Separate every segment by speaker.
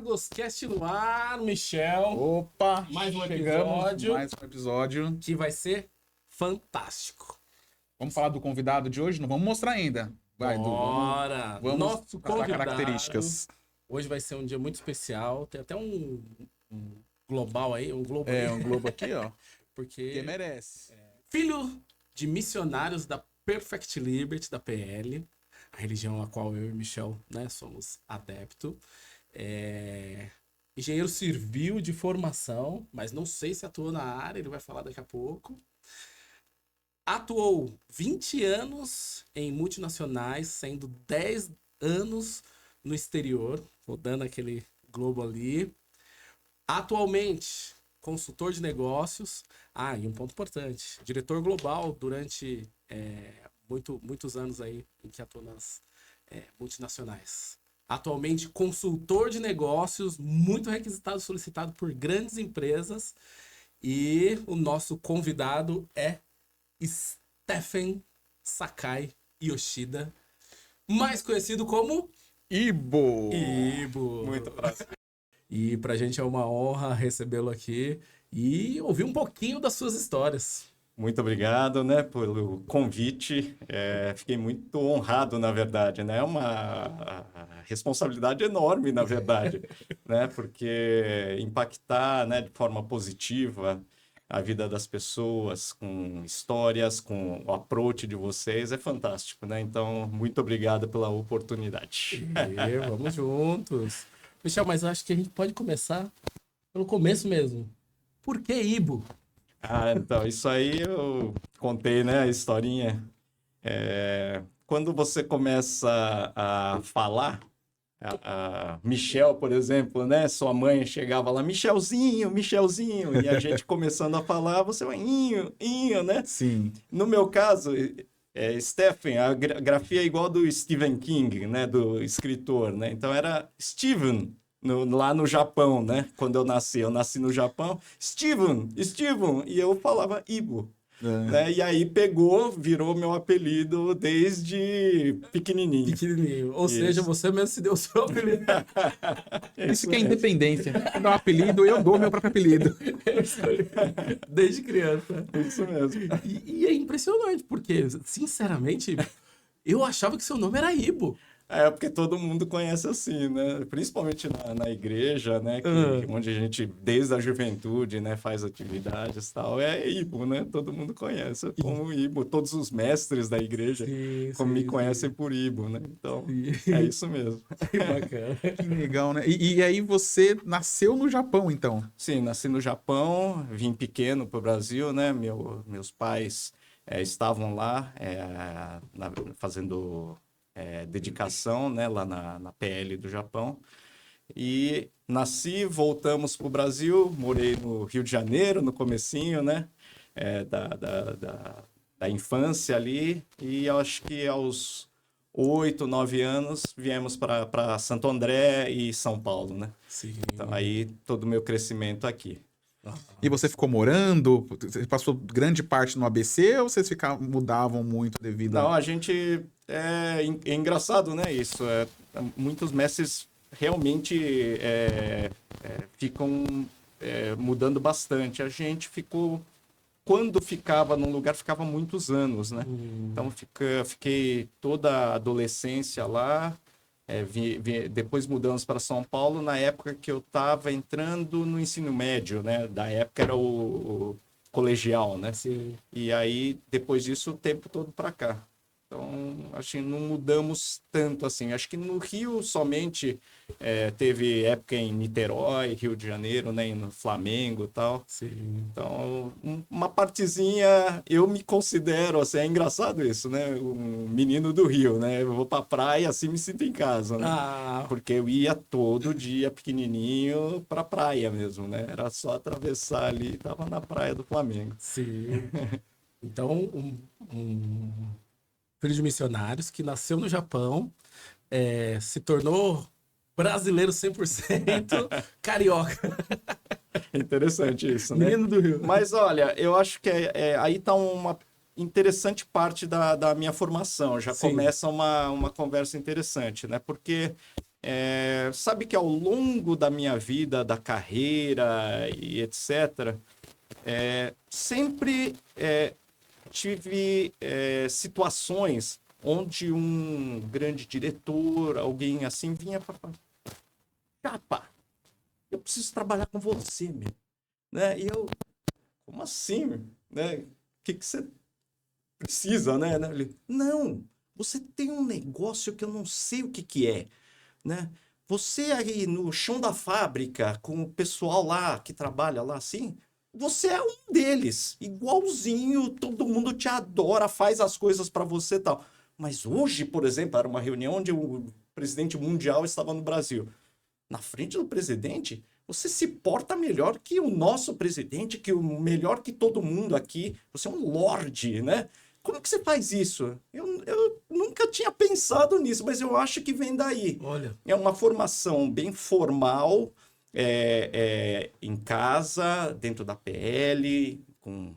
Speaker 1: Lagoscast no ar, Michel.
Speaker 2: Opa!
Speaker 1: Mais um
Speaker 2: Mais um episódio.
Speaker 1: que vai ser fantástico.
Speaker 2: Vamos falar do convidado de hoje? Não vamos mostrar ainda. Vai, Du,
Speaker 1: Bora!
Speaker 2: vamos
Speaker 1: Nosso
Speaker 2: mostrar
Speaker 1: convidado.
Speaker 2: características.
Speaker 1: Hoje vai ser um dia muito especial. Tem até um global aí, um globo aí.
Speaker 2: É, um globo aqui, ó.
Speaker 1: Porque
Speaker 2: Que merece.
Speaker 1: filho de missionários da Perfect Liberty, da PL, a religião a qual eu e o Michel, né, somos adepto. Engenheiro civil de formação, mas não sei se atuou na área, ele vai falar daqui a pouco. Atuou 20 anos em multinacionais, sendo 10 anos no exterior, rodando aquele globo ali. Atualmente, consultor de negócios. E um ponto importante, diretor global durante muitos anos aí em que atuou nas multinacionais. Atualmente, consultor de negócios, muito requisitado, solicitado por grandes empresas. E o nosso convidado é Stephen Sakai Yoshida, mais conhecido como
Speaker 2: Ibo!
Speaker 1: Ibo.
Speaker 3: Muito prazer.
Speaker 1: E pra gente é uma honra recebê-lo aqui e ouvir um pouquinho das suas histórias.
Speaker 3: Muito obrigado, né, pelo convite. Fiquei muito honrado, na verdade, né? É uma responsabilidade enorme, na verdade, né? Porque impactar, né, de forma positiva a vida das pessoas com histórias, com o approach de vocês é fantástico, né? Então, muito obrigado pela oportunidade.
Speaker 1: Vamos juntos. Michel, mas acho que a gente pode começar pelo começo mesmo. Por que Ibo?
Speaker 3: Então, isso aí eu contei, né, a historinha. Quando você começa a falar, a Michel, por exemplo, né, sua mãe chegava lá, Michelzinho, Michelzinho, e a gente começando a falar, você vai, inho, né?
Speaker 2: Sim.
Speaker 3: No meu caso, Stephen, a grafia é igual do Stephen King, né, do escritor, né? Então era Steven. Lá no Japão, né? Quando eu nasci no Japão, Steven, e eu falava Ibo, né? E aí virou meu apelido desde pequenininho.
Speaker 1: Ou seja, você mesmo se deu o seu apelido.
Speaker 2: Isso que é independência. Eu dou um apelido, eu dou meu próprio apelido.
Speaker 1: Desde criança.
Speaker 3: Isso mesmo.
Speaker 1: E é impressionante, porque, sinceramente, eu achava que seu nome era Ibo.
Speaker 3: Porque todo mundo conhece assim, né? Principalmente na igreja, né? Onde a gente, desde a juventude, né, faz atividades e tal, é Ibo, né? Todo mundo conhece como Ibo. Todos os mestres da igreja me conhecem por Ibo, né? Então, é isso mesmo.
Speaker 1: Que bacana.
Speaker 2: Que legal, né? E aí você nasceu no Japão, então?
Speaker 3: Sim, nasci no Japão, vim pequeno para o Brasil, né? Meus pais estavam lá fazendo dedicação, né? Lá na PL do Japão. E nasci, voltamos para o Brasil, morei no Rio de Janeiro, no comecinho, né? Da infância ali. E acho que aos 8, 9 anos viemos para Santo André e São Paulo, né?
Speaker 1: Sim.
Speaker 3: Então aí todo o meu crescimento aqui.
Speaker 2: E você ficou morando? Você passou grande parte no ABC ou vocês mudavam muito devido
Speaker 3: Não, a gente... É engraçado, né, isso. Muitos mestres realmente ficam mudando bastante. A gente ficou... Quando ficava num lugar, ficava muitos anos, né? Então, fiquei toda a adolescência lá. Depois mudamos para São Paulo, na época que eu estava entrando no ensino médio, né? Da época era o colegial, né?
Speaker 1: Sim.
Speaker 3: E aí, depois disso, o tempo todo para cá. Então, acho que não mudamos tanto assim. Acho que no Rio somente teve época em Niterói, Rio de Janeiro, né? No Flamengo e tal.
Speaker 1: Sim.
Speaker 3: Então, uma partezinha, eu me considero, assim, é engraçado isso, né? Um menino do Rio, né? Eu vou pra praia, assim me sinto em casa, né? Porque eu ia todo dia pequenininho pra praia mesmo, né? Era só atravessar ali e tava na praia do Flamengo.
Speaker 1: Sim. Então, um filho de missionários que nasceu no Japão, se tornou brasileiro 100%, carioca.
Speaker 3: Interessante isso, né?
Speaker 1: Menino do Rio.
Speaker 3: Mas olha, eu acho que aí tá uma interessante parte da minha formação. Já
Speaker 1: Sim.
Speaker 3: começa uma conversa interessante, né? Porque Sabe que ao longo da minha vida, da carreira e etc., sempre tive situações onde um grande diretor, alguém assim, vinha para falar: Chapa, eu preciso trabalhar com você, meu. Né? E eu, como assim? Né? O que você precisa, né? Ele, não, você tem um negócio que eu não sei o que é, né? Você aí no chão da fábrica, com o pessoal lá que trabalha lá assim, você é um deles, igualzinho, todo mundo te adora, faz as coisas para você e tal. Mas hoje, por exemplo, era uma reunião onde o presidente mundial estava no Brasil. Na frente do presidente, você se porta melhor que o nosso presidente, melhor que todo mundo aqui. Você é um lorde, né? Como que você faz isso? Eu nunca tinha pensado nisso, mas eu acho que vem daí.
Speaker 1: Olha.
Speaker 3: É uma formação bem formal, em casa, dentro da PL, com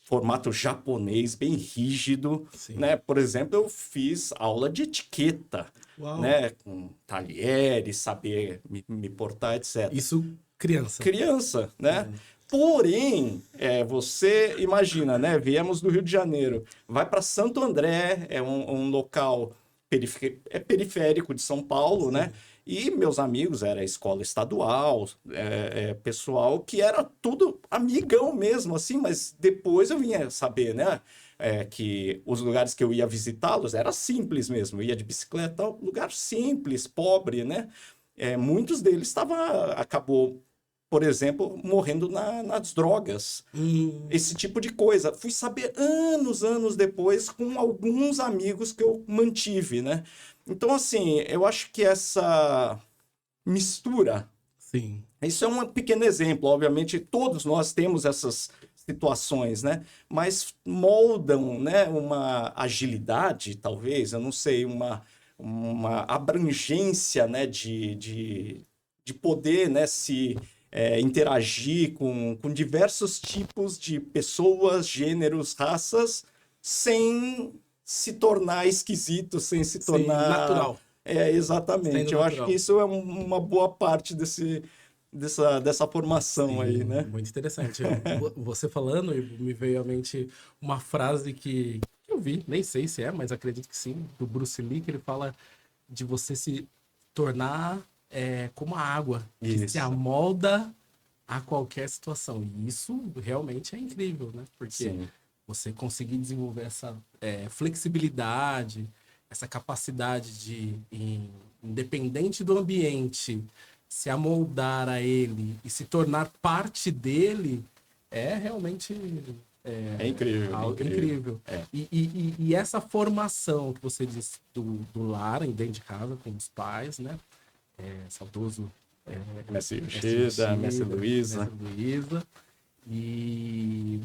Speaker 3: formato japonês bem rígido, né? Por exemplo, eu fiz aula de etiqueta, né? Com talheres, saber me portar, etc.
Speaker 1: Isso criança.
Speaker 3: Criança, né? Porém, você imagina, né? Viemos do Rio de Janeiro, vai para Santo André, é um local periférico de São Paulo, né? E meus amigos, era escola estadual, pessoal que era tudo amigão mesmo, assim, mas depois eu vinha saber, né? Que os lugares que eu ia visitá-los era simples mesmo, eu ia de bicicleta, lugar simples, pobre, né? Muitos deles acabou, por exemplo, morrendo nas drogas. Esse tipo de coisa. Fui saber anos depois com alguns amigos que eu mantive, né? Então, assim, eu acho que essa mistura...
Speaker 1: Sim.
Speaker 3: Isso é um pequeno exemplo. Obviamente, todos nós temos essas situações, né? Mas moldam, né, uma agilidade, talvez, eu não sei, uma abrangência, né, de poder, né, se interagir com diversos tipos de pessoas, gêneros, raças, sem se tornar esquisito, sem se tornar...
Speaker 1: natural.
Speaker 3: Exatamente. Eu acho que isso é uma boa parte dessa formação aí, né?
Speaker 1: Muito interessante. Você falando, me veio à mente uma frase que eu vi, nem sei se é, mas acredito que sim, do Bruce Lee, que ele fala de você se tornar como a água, que se amolda a qualquer situação. E isso realmente é incrível, né? Porque você conseguir desenvolver essa flexibilidade, essa capacidade de, independente do ambiente, se amoldar a ele e se tornar parte dele, realmente
Speaker 3: incrível.
Speaker 1: Algo incrível. E essa formação que você disse do lar, dentro de casa, com os pais, né? Saudoso
Speaker 3: Mestre Yoshida, Mestre Luiza.
Speaker 1: E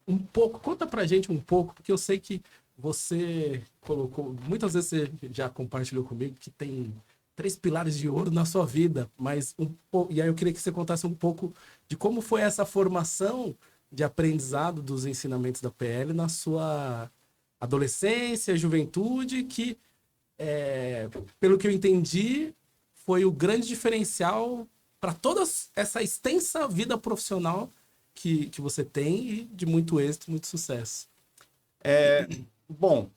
Speaker 1: um pouco, conta pra gente um pouco, porque eu sei que você colocou, muitas vezes você já compartilhou comigo que tem 3 pilares de ouro na sua vida, mas e aí eu queria que você contasse um pouco de como foi essa formação de aprendizado dos ensinamentos da PL na sua adolescência, juventude, que, pelo que eu entendi, foi o grande diferencial para toda essa extensa vida profissional que você tem e de muito êxito, muito sucesso.
Speaker 3: Bom,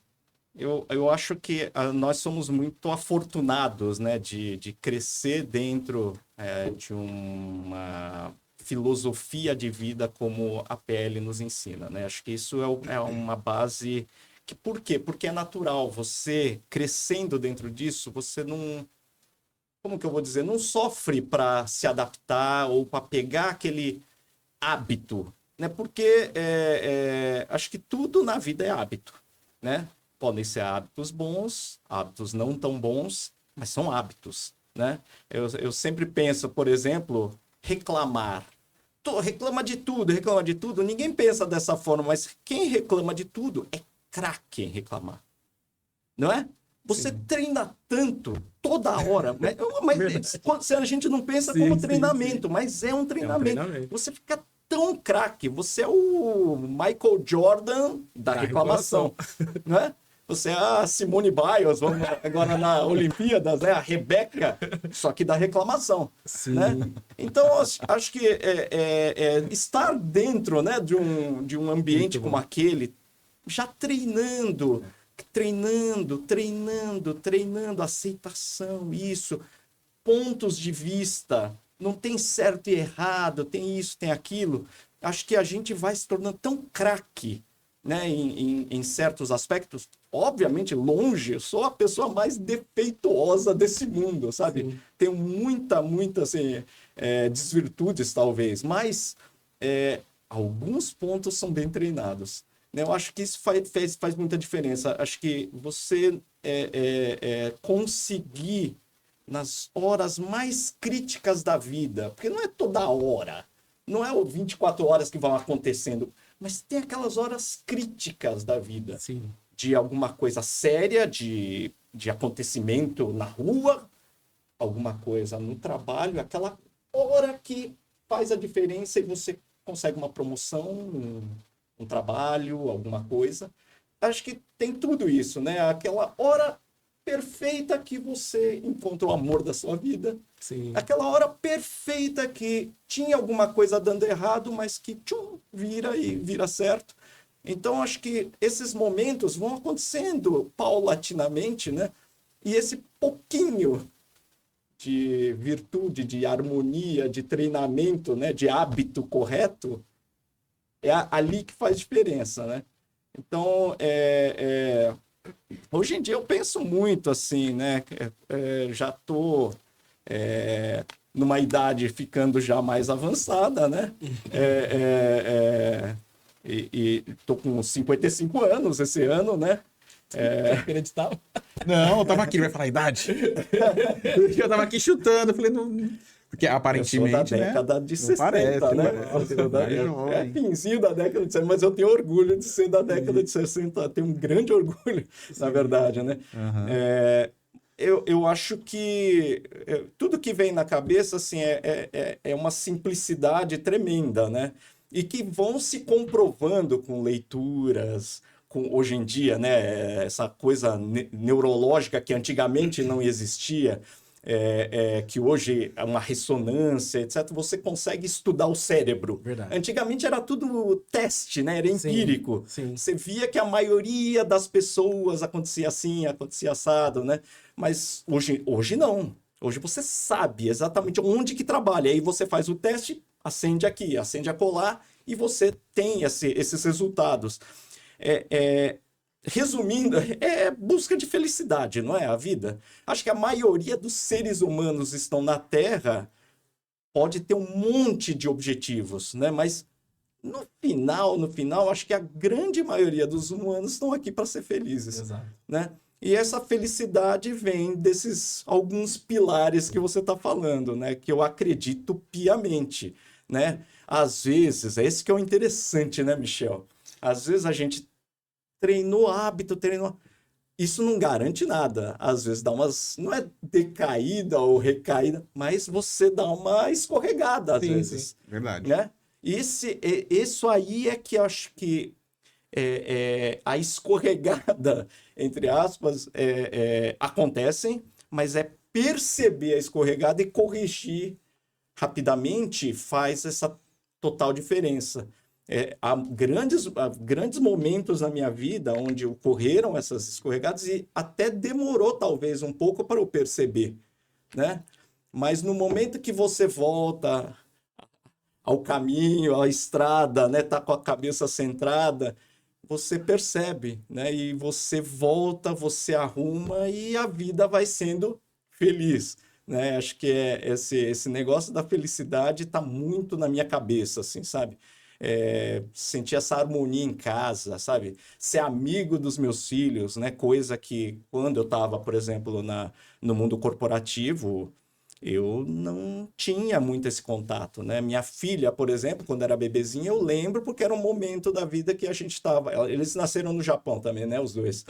Speaker 3: eu acho que nós somos muito afortunados, né, de crescer dentro de uma filosofia de vida como a PL nos ensina, né? Acho que isso é uma base que, por quê? Porque é natural. Você crescendo dentro disso, você não... Como que eu vou dizer? Não sofre para se adaptar ou para pegar aquele hábito, né? Porque acho que tudo na vida é hábito, né? Podem ser hábitos bons, hábitos não tão bons, mas são hábitos, né? Eu sempre penso, por exemplo, reclamar. Reclama de tudo. Ninguém pensa dessa forma, mas quem reclama de tudo é craque em reclamar, não é? Você treina tanto, toda hora, mas a gente não pensa como treinamento, mas é um treinamento. Você fica tão craque, você é o Michael Jordan da reclamação, não é? Você é a Simone Biles, vamos agora na Olimpíadas, né? A Rebeca, só que da reclamação,
Speaker 1: Sim.
Speaker 3: né? Então, acho que estar dentro, né, de um ambiente como aquele, já treinando, aceitação, isso, pontos de vista, não tem certo e errado, tem isso, tem aquilo. Acho que a gente vai se tornando tão craque, né, em certos aspectos. Obviamente, longe, eu sou a pessoa mais defeituosa desse mundo, sabe?
Speaker 1: Sim.
Speaker 3: Tenho muita, assim, desvirtudes, talvez, mas alguns pontos são bem treinados. Né? Eu acho que isso faz muita diferença. Acho que você conseguir, nas horas mais críticas da vida, porque não é toda hora, não é 24 horas que vão acontecendo, mas tem aquelas horas críticas da vida.
Speaker 1: Sim.
Speaker 3: De alguma coisa séria, de acontecimento na rua, alguma coisa no trabalho, aquela hora que faz a diferença e você consegue uma promoção, um trabalho, alguma coisa. Acho que tem tudo isso, né? Aquela hora perfeita que você encontra o amor da sua vida.
Speaker 1: Sim.
Speaker 3: Aquela hora perfeita que tinha alguma coisa dando errado, mas que tchum, vira certo. Então, acho que esses momentos vão acontecendo paulatinamente, né? E esse pouquinho de virtude, de harmonia, de treinamento, né? De hábito correto, é ali que faz diferença, né? Então, hoje em dia eu penso muito assim, né? Já estou numa idade ficando já mais avançada, né? E tô com 55 anos esse ano, né?
Speaker 1: Acreditava?
Speaker 2: Não, eu tava aqui, ele vai falar a idade. Eu tava aqui chutando, eu falei, não. Porque aparentemente,
Speaker 3: eu sou da década de 60,
Speaker 2: parece,
Speaker 3: né?
Speaker 2: jovem.
Speaker 3: Finzinho da década de 60, mas eu tenho orgulho de ser da década de 60, tenho um grande orgulho, na verdade, né?
Speaker 2: Uhum.
Speaker 3: Eu acho que tudo que vem na cabeça, assim, é uma simplicidade tremenda, né? E que vão se comprovando com leituras, hoje em dia, né? Essa coisa neurológica que antigamente não existia, que hoje é uma ressonância, etc. Você consegue estudar o cérebro.
Speaker 1: Verdade.
Speaker 3: Antigamente era tudo teste, né? Era empírico.
Speaker 1: Sim.
Speaker 3: Você via que a maioria das pessoas acontecia assim, acontecia assado, né? Mas hoje não. Hoje você sabe exatamente onde que trabalha. Aí você faz o teste, acende aqui, acende acolá, e você tem esses resultados. Resumindo, é busca de felicidade, não é? A vida. Acho que a maioria dos seres humanos estão na Terra, pode ter um monte de objetivos, né? Mas no final, acho que a grande maioria dos humanos estão aqui para ser felizes.
Speaker 1: Exato.
Speaker 3: Né? E essa felicidade vem desses alguns pilares que você está falando, né? Que eu acredito piamente, né? Às vezes, é esse que é o interessante, né, Michel? Às vezes a gente treinou hábito, isso não garante nada. Às vezes dá não é decaída ou recaída, mas você dá uma escorregada às vezes.
Speaker 2: Sim. Verdade.
Speaker 3: Né? Isso aí é que eu acho que a escorregada, entre aspas, acontecem, mas perceber a escorregada e corrigir rapidamente faz essa total diferença. Há grandes momentos na minha vida onde ocorreram essas escorregadas e até demorou talvez um pouco para eu perceber, né? Mas no momento que você volta ao caminho, à estrada, né? Tá com a cabeça centrada, você percebe, né? E você volta, você arruma e a vida vai sendo feliz, né? Acho que esse negócio da felicidade está muito na minha cabeça, assim, sabe? Sentir essa harmonia em casa, sabe? Ser amigo dos meus filhos, né? Coisa que quando eu estava, por exemplo, no mundo corporativo, eu não tinha muito esse contato, né? Minha filha, por exemplo, quando era bebezinha, eu lembro porque era um momento da vida que a gente estava... Eles nasceram no Japão também, né? Os dois.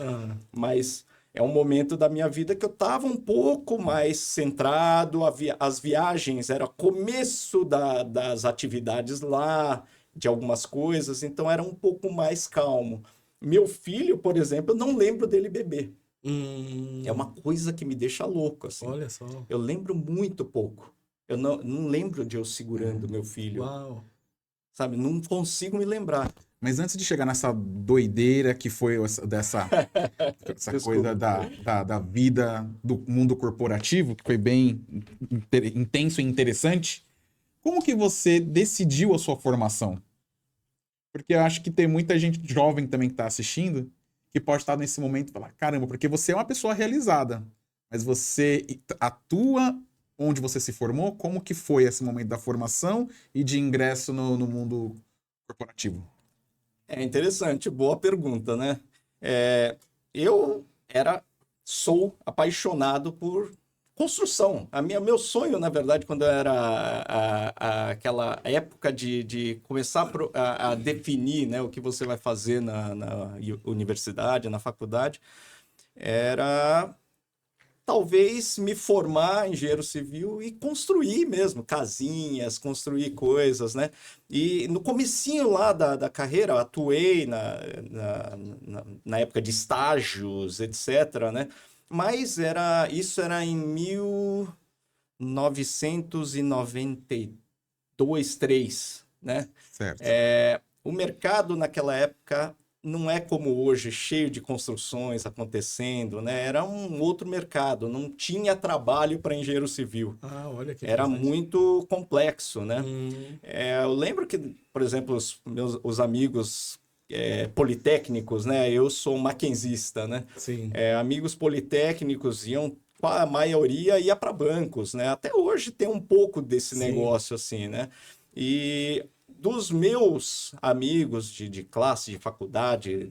Speaker 3: Mas é um momento da minha vida que eu estava um pouco mais centrado, as viagens, era começo das atividades lá, de algumas coisas, então era um pouco mais calmo. Meu filho, por exemplo, eu não lembro dele beber.
Speaker 1: Hum,
Speaker 3: É uma coisa que me deixa louco, assim.
Speaker 1: olha só.
Speaker 3: Eu lembro muito pouco. Eu não lembro de eu segurando meu filho,
Speaker 1: Uau.
Speaker 3: sabe? Não consigo me lembrar.
Speaker 2: Mas antes de chegar nessa doideira que foi essa coisa
Speaker 3: Desculpa.
Speaker 2: da vida do mundo corporativo, que foi bem intenso e interessante, como que você decidiu a sua formação? Porque eu acho que tem muita gente jovem também que está assistindo que pode estar nesse momento e falar: caramba, porque você é uma pessoa realizada, mas você atua onde você se formou? Como que foi esse momento da formação e de ingresso no mundo corporativo?
Speaker 3: É interessante, boa pergunta, né? Eu sou apaixonado por construção. Meu sonho, na verdade, quando eu era aquela época de começar a definir, né, o que você vai fazer na universidade, na faculdade, era talvez me formar em engenheiro civil e construir mesmo casinhas, construir coisas, né? E no comecinho lá da carreira, eu atuei na época de estágios, etc., né? Mas isso era em 1992, 3, né?
Speaker 2: Certo.
Speaker 3: O mercado naquela época não é como hoje, cheio de construções acontecendo, né? Era um outro mercado, não tinha trabalho para engenheiro civil.
Speaker 1: Ah, olha que
Speaker 3: Era
Speaker 1: interessante.
Speaker 3: muito complexo, né?
Speaker 1: Hum,
Speaker 3: Eu lembro que, por exemplo, os amigos politécnicos, né? Eu sou maquenzista, né?
Speaker 1: sim.
Speaker 3: Amigos politécnicos iam, a maioria ia para bancos, né? Até hoje tem um pouco desse
Speaker 1: Sim.
Speaker 3: negócio assim, né? E dos meus amigos de classe, de faculdade,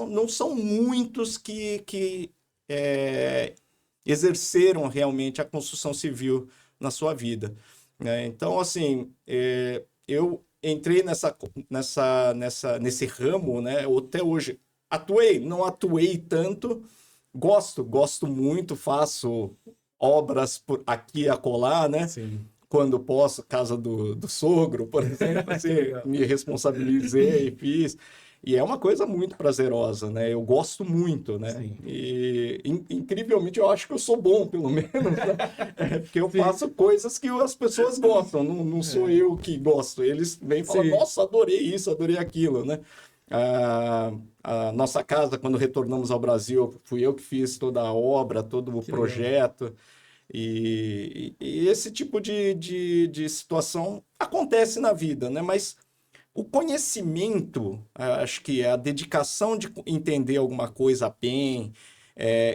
Speaker 3: não são muitos que exerceram realmente a construção civil na sua vida, né? Então, assim, eu entrei nesse ramo, né? Eu até hoje atuei, não atuei tanto, gosto muito, faço obras por aqui e acolá, né?
Speaker 1: Sim.
Speaker 3: Quando posso, casa do sogro, por exemplo,
Speaker 1: Que
Speaker 3: assim,
Speaker 1: legal.
Speaker 3: me responsabilizei e fiz. E é uma coisa muito prazerosa, né? Eu gosto muito, né?
Speaker 1: Sim.
Speaker 3: E incrivelmente eu acho que eu sou bom, pelo menos, né? Porque eu
Speaker 1: Sim.
Speaker 3: faço coisas que as pessoas gostam, não sou eu que gosto. Eles vêm e falam:
Speaker 1: Sim.
Speaker 3: nossa, adorei isso, adorei aquilo, né? A nossa casa, quando retornamos ao Brasil, fui eu que fiz toda a obra, todo o
Speaker 1: Que legal.
Speaker 3: projeto. E esse tipo de situação acontece na vida, né? Mas o conhecimento, acho que a dedicação de entender alguma coisa bem,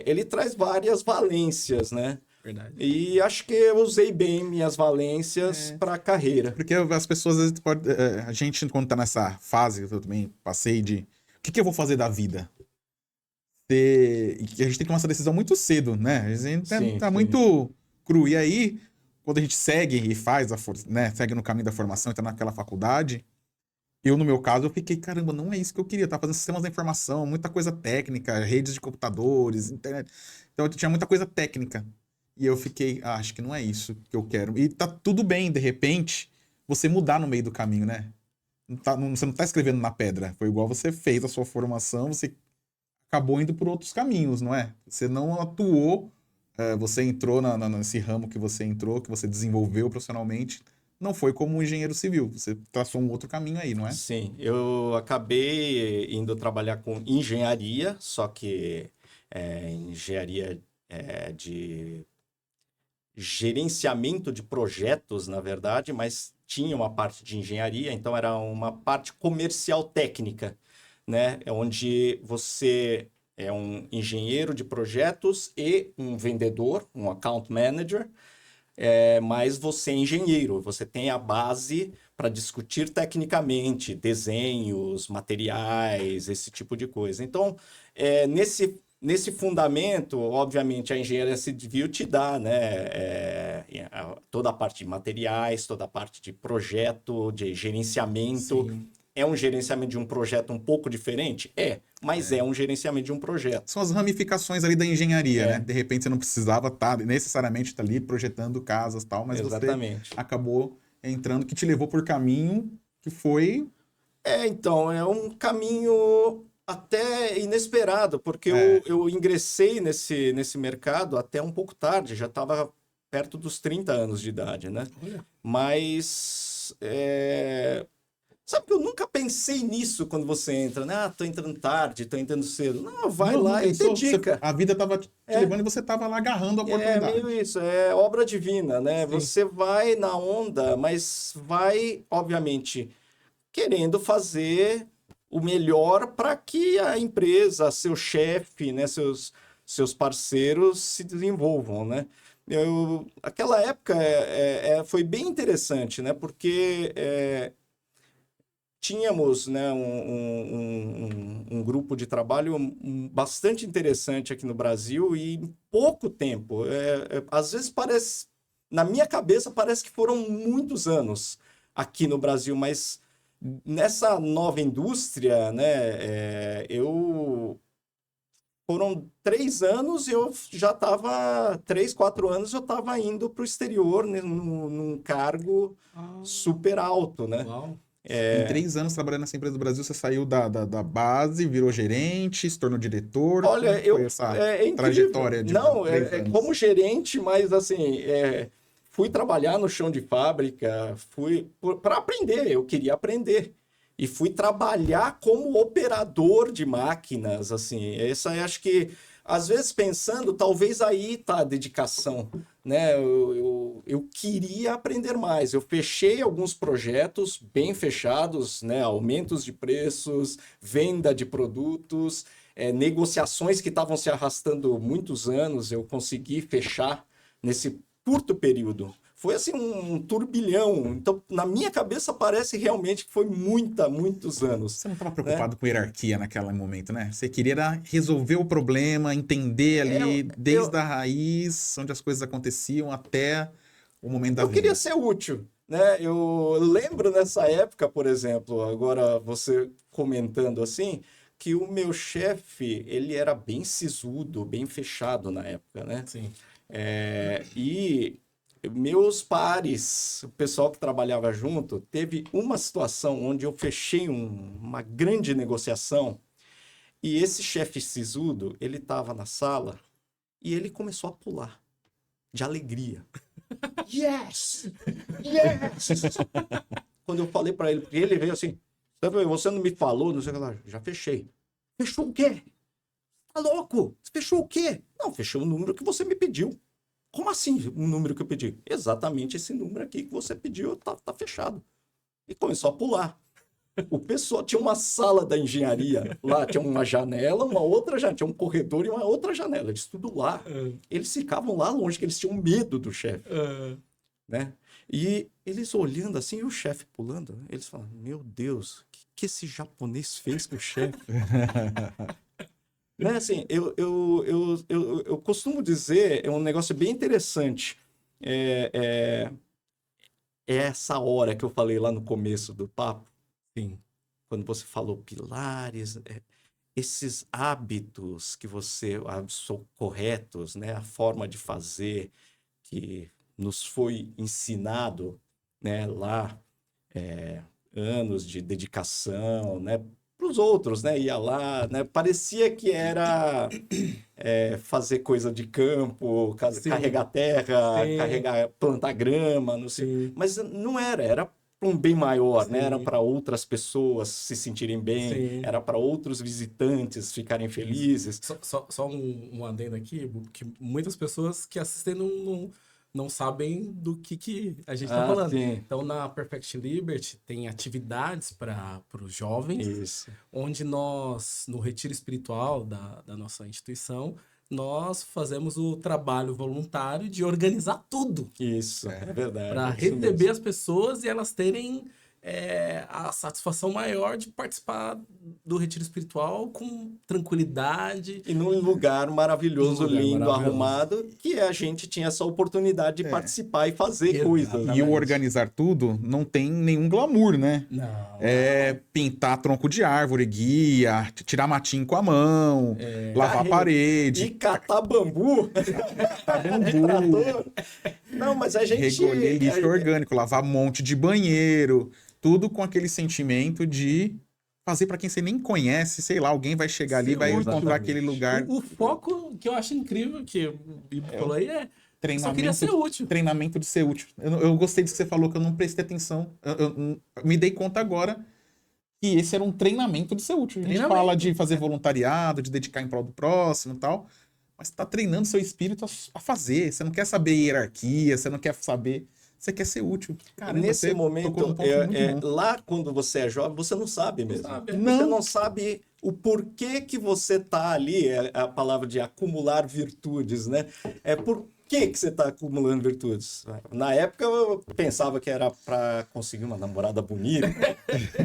Speaker 3: ele traz várias valências, né?
Speaker 1: Verdade.
Speaker 3: E acho que eu usei bem minhas valências
Speaker 2: É,
Speaker 3: para a carreira.
Speaker 2: porque as pessoas, às vezes, a gente, quando tá nessa fase, que eu também passei de o que eu vou fazer da vida? E que a gente tem que tomar essa decisão muito cedo, né? A gente
Speaker 3: Sim,
Speaker 2: tá
Speaker 3: sim.
Speaker 2: muito cru. E aí, quando a gente segue e faz né, segue no caminho da formação, entra naquela faculdade, eu, no meu caso, eu fiquei: caramba, não é isso que eu queria. Eu tava fazendo sistemas da informação, muita coisa técnica, redes de computadores, internet. Então, tinha muita coisa técnica. E eu fiquei: acho que não é isso que eu quero. E tá tudo bem, de repente, você mudar no meio do caminho, né? Você não tá escrevendo na pedra. Foi igual você fez a sua formação, você acabou indo por outros caminhos, não é? Você não atuou, você entrou nesse ramo que você entrou, que você desenvolveu profissionalmente, não foi como um engenheiro civil, você traçou um outro caminho aí, não é?
Speaker 3: Sim, eu acabei indo trabalhar com engenharia, só que engenharia de gerenciamento de projetos, na verdade, mas tinha uma parte de engenharia, então era uma parte comercial técnica, né? É onde você é um engenheiro de projetos e um vendedor, um account manager, mas você é engenheiro, você tem a base para discutir tecnicamente desenhos, materiais, esse tipo de coisa. Então, nesse fundamento, obviamente, a engenharia civil te dá, né, toda a parte de materiais, toda a parte de projeto, de gerenciamento.
Speaker 1: Sim.
Speaker 3: É um gerenciamento de um projeto um pouco diferente? Mas é um gerenciamento de um projeto.
Speaker 2: São as ramificações ali da engenharia, né? De repente você não precisava estar necessariamente estar ali projetando casas e tal, mas você
Speaker 3: Exatamente.
Speaker 2: acabou entrando, que te levou por caminho que foi
Speaker 3: Então, é um caminho até inesperado, porque eu ingressei nesse mercado até um pouco tarde, já estava perto dos 30 anos de idade, né?
Speaker 1: Olha.
Speaker 3: Mas, sabe que eu nunca pensei nisso quando você entra, né? Ah, tô entrando tarde, tô entrando cedo. Não, vai
Speaker 2: Não,
Speaker 3: lá
Speaker 2: não
Speaker 3: e
Speaker 2: pensou?
Speaker 3: dedica.
Speaker 2: A vida tava te levando e você tava lá agarrando a
Speaker 3: É
Speaker 2: oportunidade.
Speaker 3: meio isso, é obra divina, né?
Speaker 1: Sim.
Speaker 3: Você vai na onda, mas vai, obviamente, querendo fazer o melhor para que a empresa, seu chefe, né, seus parceiros se desenvolvam, né? Aquela época foi bem interessante, né? Porque tínhamos, né, um grupo de trabalho bastante interessante aqui no Brasil e em pouco tempo. Às vezes parece, na minha cabeça, parece que foram muitos anos aqui no Brasil, mas nessa nova indústria, né, foram 3 anos e eu já estava, 3, 4 anos eu estava indo para o exterior, né, num cargo super alto, né?
Speaker 1: Uau.
Speaker 2: Em 3 anos trabalhando nessa empresa do Brasil, você saiu da base, virou gerente, se tornou diretor.
Speaker 3: Olha,
Speaker 2: Como foi essa
Speaker 3: é incrível.
Speaker 2: trajetória de
Speaker 3: Não,
Speaker 2: 3 anos?
Speaker 3: como gerente, mas assim, fui trabalhar no chão de fábrica, fui para aprender, eu queria aprender. E fui trabalhar como operador de máquinas, assim. Acho que, às vezes pensando, talvez aí tá a dedicação, né? Eu queria aprender mais. Eu fechei alguns projetos bem fechados, né? Aumentos de preços, venda de produtos, negociações que estavam se arrastando muitos anos, eu consegui fechar nesse curto período. Foi assim um turbilhão. Então, na minha cabeça, parece realmente que foi muitos anos.
Speaker 2: Você não estava preocupado com hierarquia naquele momento, né? Você queria resolver o problema, entender ali desde a raiz, onde as coisas aconteciam, até o momento da
Speaker 3: Eu
Speaker 2: venda.
Speaker 3: queria ser útil, né? Eu lembro nessa época, por exemplo, agora você comentando assim, que o meu chefe, ele era bem sisudo, bem fechado na época, né?
Speaker 1: Sim.
Speaker 3: E meus pares, o pessoal que trabalhava junto, teve uma situação onde eu fechei uma grande negociação e esse chefe sisudo, ele estava na sala e ele começou a pular de alegria. Yes! Yes! Quando eu falei para ele, porque ele veio assim, você não me falou, não sei o que lá, já fechei. Fechou o quê? Tá louco? Fechou o quê? Não, fechou o número que você me pediu. Como assim o número que eu pedi? Exatamente esse número aqui que você pediu, tá fechado. E começou a pular. O pessoal tinha uma sala da engenharia lá, tinha uma janela, uma outra janela, tinha um corredor e uma outra janela, eles tudo lá. Eles ficavam lá longe, que eles tinham medo do chefe, né? E eles olhando assim, e o chefe pulando, né? Eles falam, meu Deus, o que esse japonês fez com o chefe? Né, assim, eu costumo dizer, é um negócio bem interessante, é essa hora que eu falei lá no começo do papo,
Speaker 1: Sim.
Speaker 3: quando você falou pilares, esses hábitos que hábitos corretos, né, a forma de fazer que nos foi ensinado, né, lá, anos de dedicação, né, para os outros, né? Ia lá, né? Parecia que era fazer coisa de campo, carregar terra, plantar grama, não sei. Mas não era para um bem maior, né? Era para outras pessoas se sentirem bem, era para outros visitantes ficarem felizes.
Speaker 1: Só um adendo aqui, que muitas pessoas que assistem não sabem do que a gente está falando.
Speaker 3: Sim.
Speaker 1: Então, na Perfect Liberty, tem atividades para os jovens,
Speaker 3: Isso.
Speaker 1: onde nós, no retiro espiritual da nossa instituição, nós fazemos o trabalho voluntário de organizar tudo.
Speaker 3: Isso, é verdade.
Speaker 1: Para receber as pessoas e elas terem a satisfação maior de participar do retiro espiritual com tranquilidade.
Speaker 3: E num lugar maravilhoso, lindo, arrumado, que a gente tinha essa oportunidade de participar e fazer coisas.
Speaker 2: E o organizar tudo não tem nenhum glamour, né?
Speaker 1: Não.
Speaker 2: Pintar tronco de árvore, guia, tirar matinho com a mão, lavar a parede.
Speaker 3: E catar bambu. Não, mas a gente...
Speaker 2: Recolher lixo orgânico, lavar um monte de banheiro, tudo com aquele sentimento de fazer para quem você nem conhece, sei lá, alguém vai chegar ali,
Speaker 1: Ser
Speaker 2: vai
Speaker 1: útil.
Speaker 2: encontrar aquele lugar.
Speaker 1: O foco que eu acho incrível, que o Bibo falou aí, é só queria
Speaker 2: Treinamento,
Speaker 1: ser útil.
Speaker 2: treinamento de ser útil. Eu gostei disso que você falou, que eu não prestei atenção. Eu me dei conta agora que esse era um treinamento de ser útil. A gente
Speaker 1: Treinamento.
Speaker 2: fala de fazer voluntariado, de dedicar em prol do próximo e tal, mas você tá treinando seu espírito a fazer. Você não quer saber hierarquia, você não quer saber... Você quer ser útil. Caramba,
Speaker 3: Nesse
Speaker 2: você
Speaker 3: momento,
Speaker 2: tocou num ponto muito bom.
Speaker 3: lá quando você é jovem, você não sabe mesmo.
Speaker 1: sabe.
Speaker 3: Você
Speaker 2: Não.
Speaker 3: não sabe o porquê que você tá ali, é a palavra de acumular virtudes, né? É por que você está acumulando virtudes? Na época eu pensava que era para conseguir uma namorada bonita.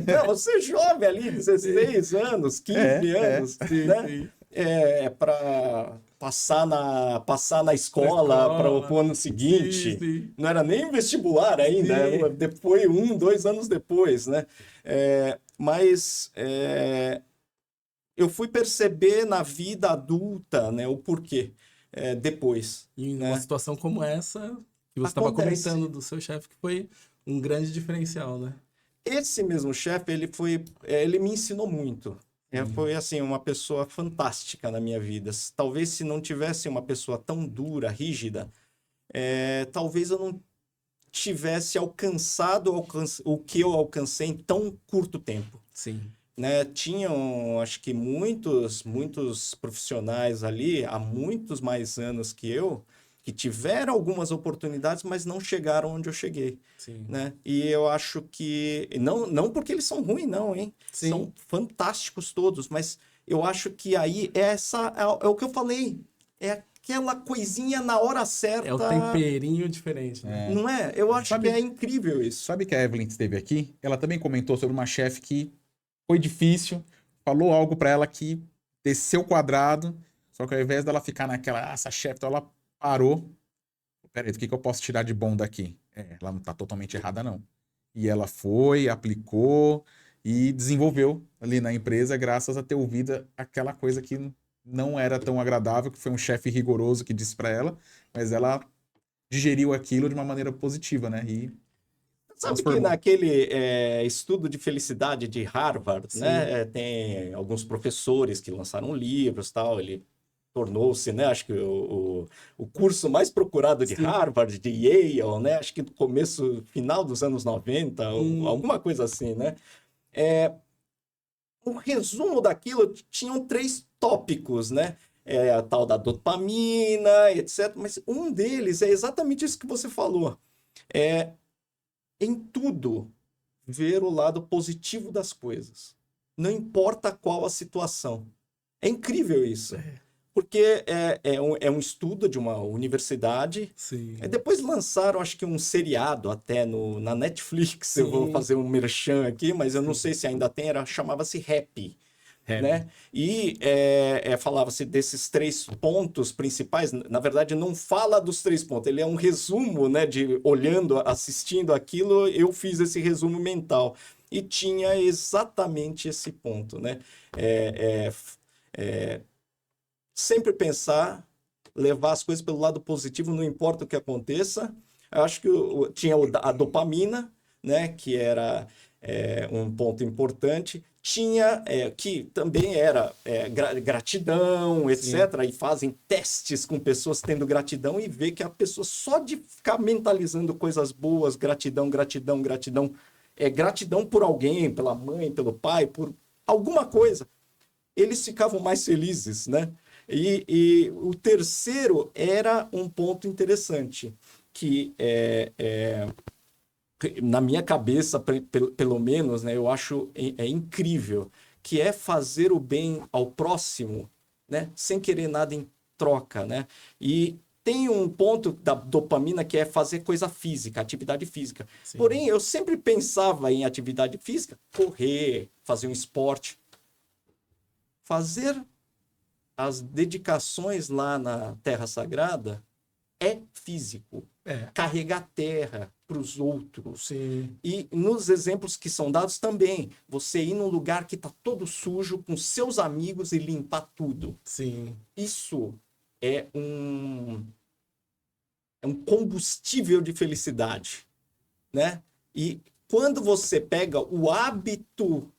Speaker 3: Não, você é jovem ali, 16 anos, 15 anos, né?
Speaker 1: Sim.
Speaker 3: É para passar na escola para o ano seguinte.
Speaker 1: Sim.
Speaker 3: Não era nem vestibular ainda,
Speaker 1: Sim.
Speaker 3: depois, 2 anos depois, né? Mas eu fui perceber na vida adulta, né, o porquê depois.
Speaker 1: E
Speaker 3: né?
Speaker 1: numa situação como essa, que você estava
Speaker 3: Acontece.
Speaker 1: comentando do seu chefe, que foi um grande diferencial, né?
Speaker 3: Esse mesmo chefe, ele me ensinou muito. Foi assim, uma pessoa fantástica na minha vida. Talvez se não tivesse uma pessoa tão dura, rígida, talvez eu não tivesse alcançado o que eu alcancei em tão curto tempo.
Speaker 1: Sim.
Speaker 3: Né? Tinham, acho que muitos profissionais ali, há muitos mais anos que eu, que tiveram algumas oportunidades, mas não chegaram onde eu cheguei.
Speaker 1: Sim.
Speaker 3: Né? E eu acho que... Não porque eles são ruins, não, hein?
Speaker 1: Sim.
Speaker 3: São fantásticos todos, mas eu acho que aí é o que eu falei. É aquela coisinha na hora certa.
Speaker 1: É o temperinho diferente, né?
Speaker 3: Não é? Eu acho
Speaker 2: Sabe-
Speaker 3: que é incrível isso.
Speaker 2: Sabe que a Evelyn esteve aqui? Ela também comentou sobre uma chefe que foi difícil, falou algo pra ela que desceu o quadrado, só que ao invés dela ficar naquela, essa chefe, então ela parou. Peraí, o que eu posso tirar de bom daqui? Ela não tá totalmente errada, não. E ela foi, aplicou e desenvolveu ali na empresa, graças a ter ouvido aquela coisa que não era tão agradável, que foi um chefe rigoroso que disse pra ela, mas ela digeriu aquilo de uma maneira positiva, né? E
Speaker 3: Sabe que
Speaker 2: transformou.
Speaker 3: naquele estudo de felicidade de Harvard,
Speaker 1: Sim.
Speaker 3: né, tem alguns professores que lançaram livros, tal, ele tornou-se, né, acho que o curso mais procurado de
Speaker 1: Sim.
Speaker 3: Harvard, de Yale, né, acho que no final dos anos 90, ou alguma coisa assim, né. O resumo daquilo tinham 3 tópicos, né, a tal da dopamina, etc. Mas um deles é exatamente isso que você falou. Em tudo, ver o lado positivo das coisas. Não importa qual a situação. É incrível isso. Porque é um estudo de uma universidade.
Speaker 1: Sim.
Speaker 3: Depois lançaram, acho que um seriado até na Netflix. Eu vou
Speaker 1: Sim.
Speaker 3: fazer um merchan aqui, mas eu não sei se ainda tem. Chamava-se Happy. Né? E falava-se desses 3 pontos principais. Na verdade, não fala dos 3 pontos. Ele é um resumo, né? De olhando, assistindo aquilo, eu fiz esse resumo mental. E tinha exatamente esse ponto, né? Sempre pensar, levar as coisas pelo lado positivo, não importa o que aconteça. Eu acho que tinha a dopamina, né? Que era um ponto importante. Tinha, que também era gratidão, etc.
Speaker 1: Sim.
Speaker 3: E fazem testes com pessoas tendo gratidão e vê que a pessoa só de ficar mentalizando coisas boas, gratidão, gratidão por alguém, pela mãe, pelo pai, por alguma coisa, eles ficavam mais felizes, né? E o terceiro era um ponto interessante, que na minha cabeça, pelo menos, né, eu acho incrível, que é fazer o bem ao próximo, né, sem querer nada em troca, né? E tem um ponto da dopamina que é fazer coisa física, atividade física.
Speaker 1: Sim.
Speaker 3: Porém, eu sempre pensava em atividade física, correr, fazer um esporte. Fazer as dedicações lá na Terra Sagrada é físico. Carregar terra para os outros.
Speaker 1: Sim.
Speaker 3: E nos exemplos que são dados também, você ir num lugar que está todo sujo com seus amigos e limpar tudo.
Speaker 1: Sim.
Speaker 3: Isso é é um combustível de felicidade, né? E quando você pega o hábito,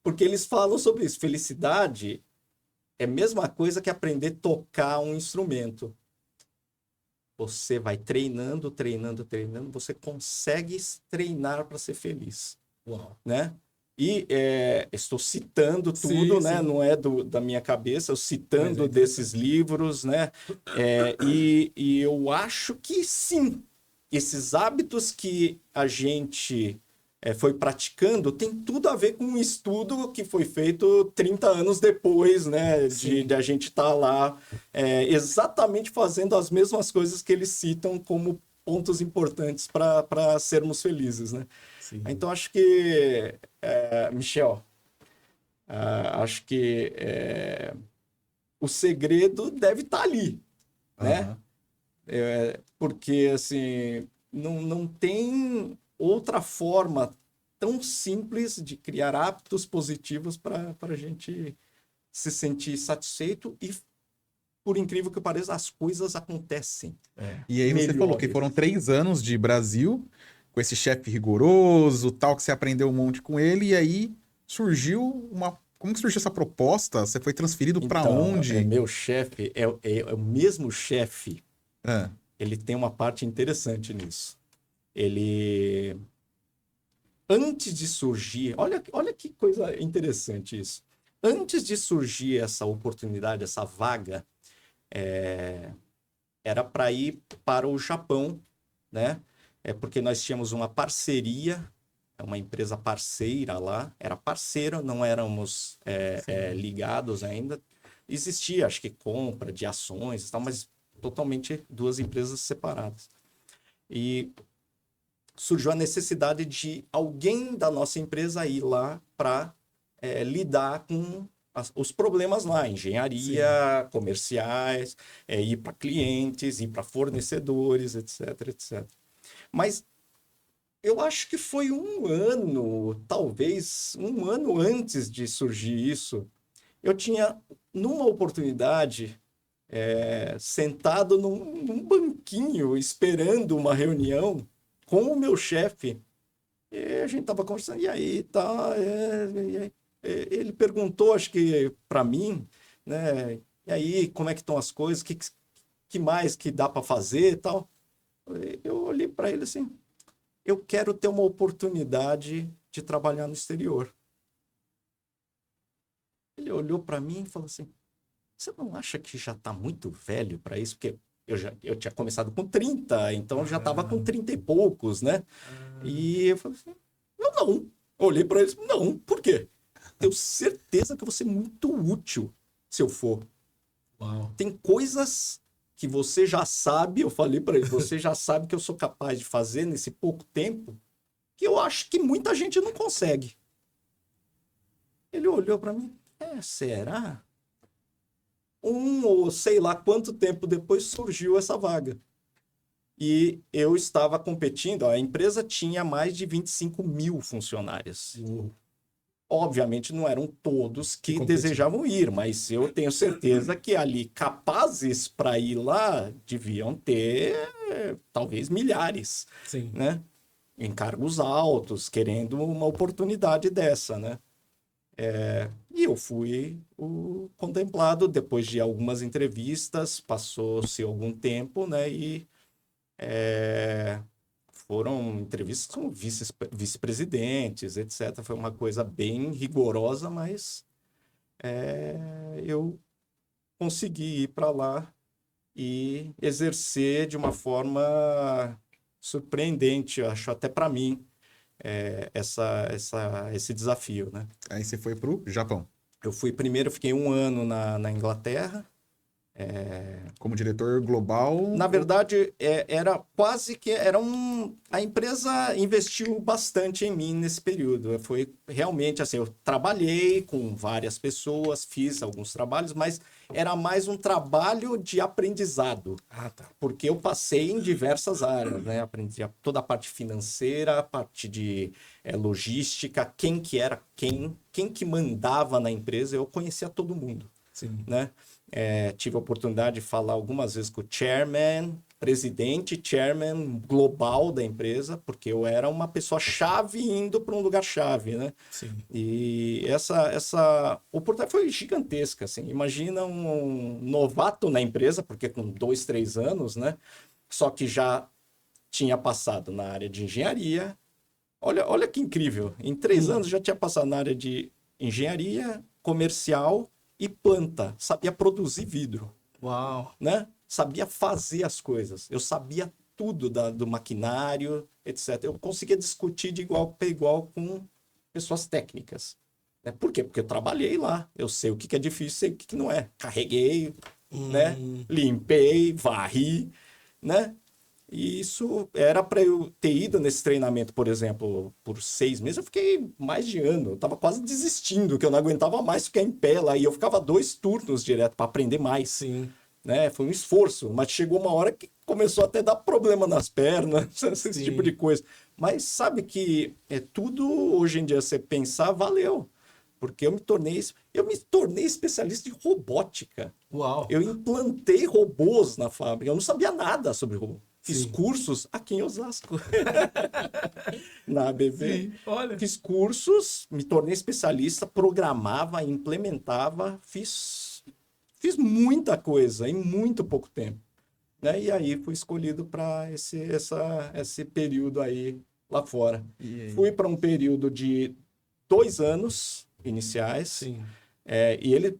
Speaker 3: porque eles falam sobre isso, felicidade é a mesma coisa que aprender a tocar um instrumento. Você vai treinando, treinando, treinando, você consegue treinar para ser feliz,
Speaker 1: Uau.
Speaker 3: né? E estou citando tudo,
Speaker 1: Sim,
Speaker 3: né?
Speaker 1: sim.
Speaker 3: Não é da minha cabeça, eu citando
Speaker 1: Mas é
Speaker 3: desses livros, né? E eu acho que sim, esses hábitos que a gente foi praticando tem tudo a ver com um estudo que foi feito 30 anos depois, né?
Speaker 1: Sim.
Speaker 3: De a gente estar lá exatamente fazendo as mesmas coisas que eles citam como pontos importantes para sermos felizes, né?
Speaker 1: Sim.
Speaker 3: Então, acho que, Michel, acho que o segredo deve estar ali, né?
Speaker 2: Aham.
Speaker 3: Porque, assim, não tem outra forma tão simples de criar hábitos positivos para a gente se sentir satisfeito e, por incrível que pareça, as coisas acontecem
Speaker 2: E aí você falou que
Speaker 3: melhores.
Speaker 2: foram 3 anos de Brasil, com esse chefe rigoroso, tal, que você aprendeu um monte com ele, e aí surgiu uma. Como que surgiu essa proposta? Você foi transferido para
Speaker 3: Então,
Speaker 2: onde?
Speaker 3: meu chefe é o mesmo chefe.
Speaker 2: Ah,
Speaker 3: Ele tem uma parte interessante nisso. Ele, antes de surgir, olha que coisa interessante isso. Antes de surgir essa oportunidade, essa vaga, era para ir para o Japão, né? Porque nós tínhamos uma parceria, uma empresa parceira lá, era parceiro, não éramos ligados ainda. Existia, acho que compra de ações e tal, mas totalmente duas empresas separadas. E surgiu a necessidade de alguém da nossa empresa ir lá para lidar com os problemas lá, engenharia, comerciais, ir para clientes, ir para fornecedores, etc, etc. Mas eu acho que foi um ano, talvez um ano antes de surgir isso, eu tinha, numa oportunidade, sentado num banquinho, esperando uma reunião com o meu chefe. E a gente tava conversando, e aí, tá? Ele perguntou, acho que para mim, né? E aí, como é que estão as coisas? Que mais que dá para fazer e tal? Eu olhei para ele assim, eu quero ter uma oportunidade de trabalhar no exterior. Ele olhou para mim e falou assim, você não acha que já está muito velho para isso? Porque eu tinha começado com 30, então eu já estava com 30 e poucos, né? E eu falei assim, eu não. Olhei para eles, não, por quê? Tenho certeza que eu vou ser muito útil se eu for.
Speaker 1: Uau.
Speaker 3: Tem coisas que você já sabe, eu falei para ele, você já sabe que eu sou capaz de fazer nesse pouco tempo, que eu acho que muita gente não consegue. Ele olhou para mim, será? Ou sei lá quanto tempo depois surgiu essa vaga. E eu estava competindo, a empresa tinha mais de 25 mil funcionários. Obviamente não eram todos que desejavam ir, mas eu tenho certeza que ali capazes para ir lá deviam ter talvez milhares,
Speaker 1: Sim.
Speaker 3: né? Em cargos altos, querendo uma oportunidade dessa, né? E eu fui o contemplado depois de algumas entrevistas, passou-se algum tempo, né? E foram entrevistas com vice-presidentes, etc. Foi uma coisa bem rigorosa, mas eu consegui ir para lá e exercer de uma forma surpreendente, eu acho, até para mim, esse desafio, né?
Speaker 2: aí você foi pro Japão,
Speaker 3: Eu fui primeiro, fiquei um ano na Inglaterra.
Speaker 2: como diretor global.
Speaker 3: Na verdade, era quase que a empresa investiu bastante em mim nesse período. Foi realmente assim, eu trabalhei com várias pessoas, fiz alguns trabalhos, mas era mais um trabalho de aprendizado,
Speaker 1: Ah, tá.
Speaker 3: porque eu passei em diversas áreas, né? Aprendi toda a parte financeira, a parte de logística, quem que era quem que mandava na empresa, eu conhecia todo mundo.
Speaker 1: Sim.
Speaker 3: né? Tive a oportunidade de falar algumas vezes com o chairman global da empresa, porque eu era uma pessoa-chave indo para um lugar-chave, né?
Speaker 1: Sim.
Speaker 3: E essa oportunidade foi gigantesca, assim. Imagina um novato na empresa, porque com 2, 3 anos, né? Só que já tinha passado na área de engenharia. Olha que incrível. Em 3 anos já tinha passado na área de engenharia, comercial e planta. Sabia produzir vidro,
Speaker 1: Uau.
Speaker 3: né? Sabia fazer as coisas. Eu sabia tudo do maquinário, etc. Eu conseguia discutir de igual para igual com pessoas técnicas. Né? Por quê? Porque eu trabalhei lá. Eu sei o que é difícil, sei o que não é. Carreguei, né? Limpei, varri, né? E isso era para eu ter ido nesse treinamento, por exemplo, por 6 meses. Eu fiquei mais de ano. Eu estava quase desistindo, que eu não aguentava mais ficar em pé lá. E eu ficava 2 turnos direto para aprender mais.
Speaker 1: Sim.
Speaker 3: Né? Foi um esforço, mas chegou uma hora que começou até a dar problema nas pernas, esse
Speaker 1: Sim.
Speaker 3: tipo de coisa. Mas sabe que tudo hoje em dia, você pensar, valeu. Porque eu me tornei especialista em robótica.
Speaker 1: Uau.
Speaker 3: Eu implantei robôs na fábrica. Eu não sabia nada sobre robô. Fiz
Speaker 1: Sim.
Speaker 3: cursos aqui em Osasco, na ABV.
Speaker 1: Sim. Olha.
Speaker 3: Fiz cursos, me tornei especialista, programava, implementava, fiz muita coisa em muito pouco tempo. Né? E aí fui escolhido para esse período aí lá fora. Fui para um período de 2 anos iniciais.
Speaker 1: Sim.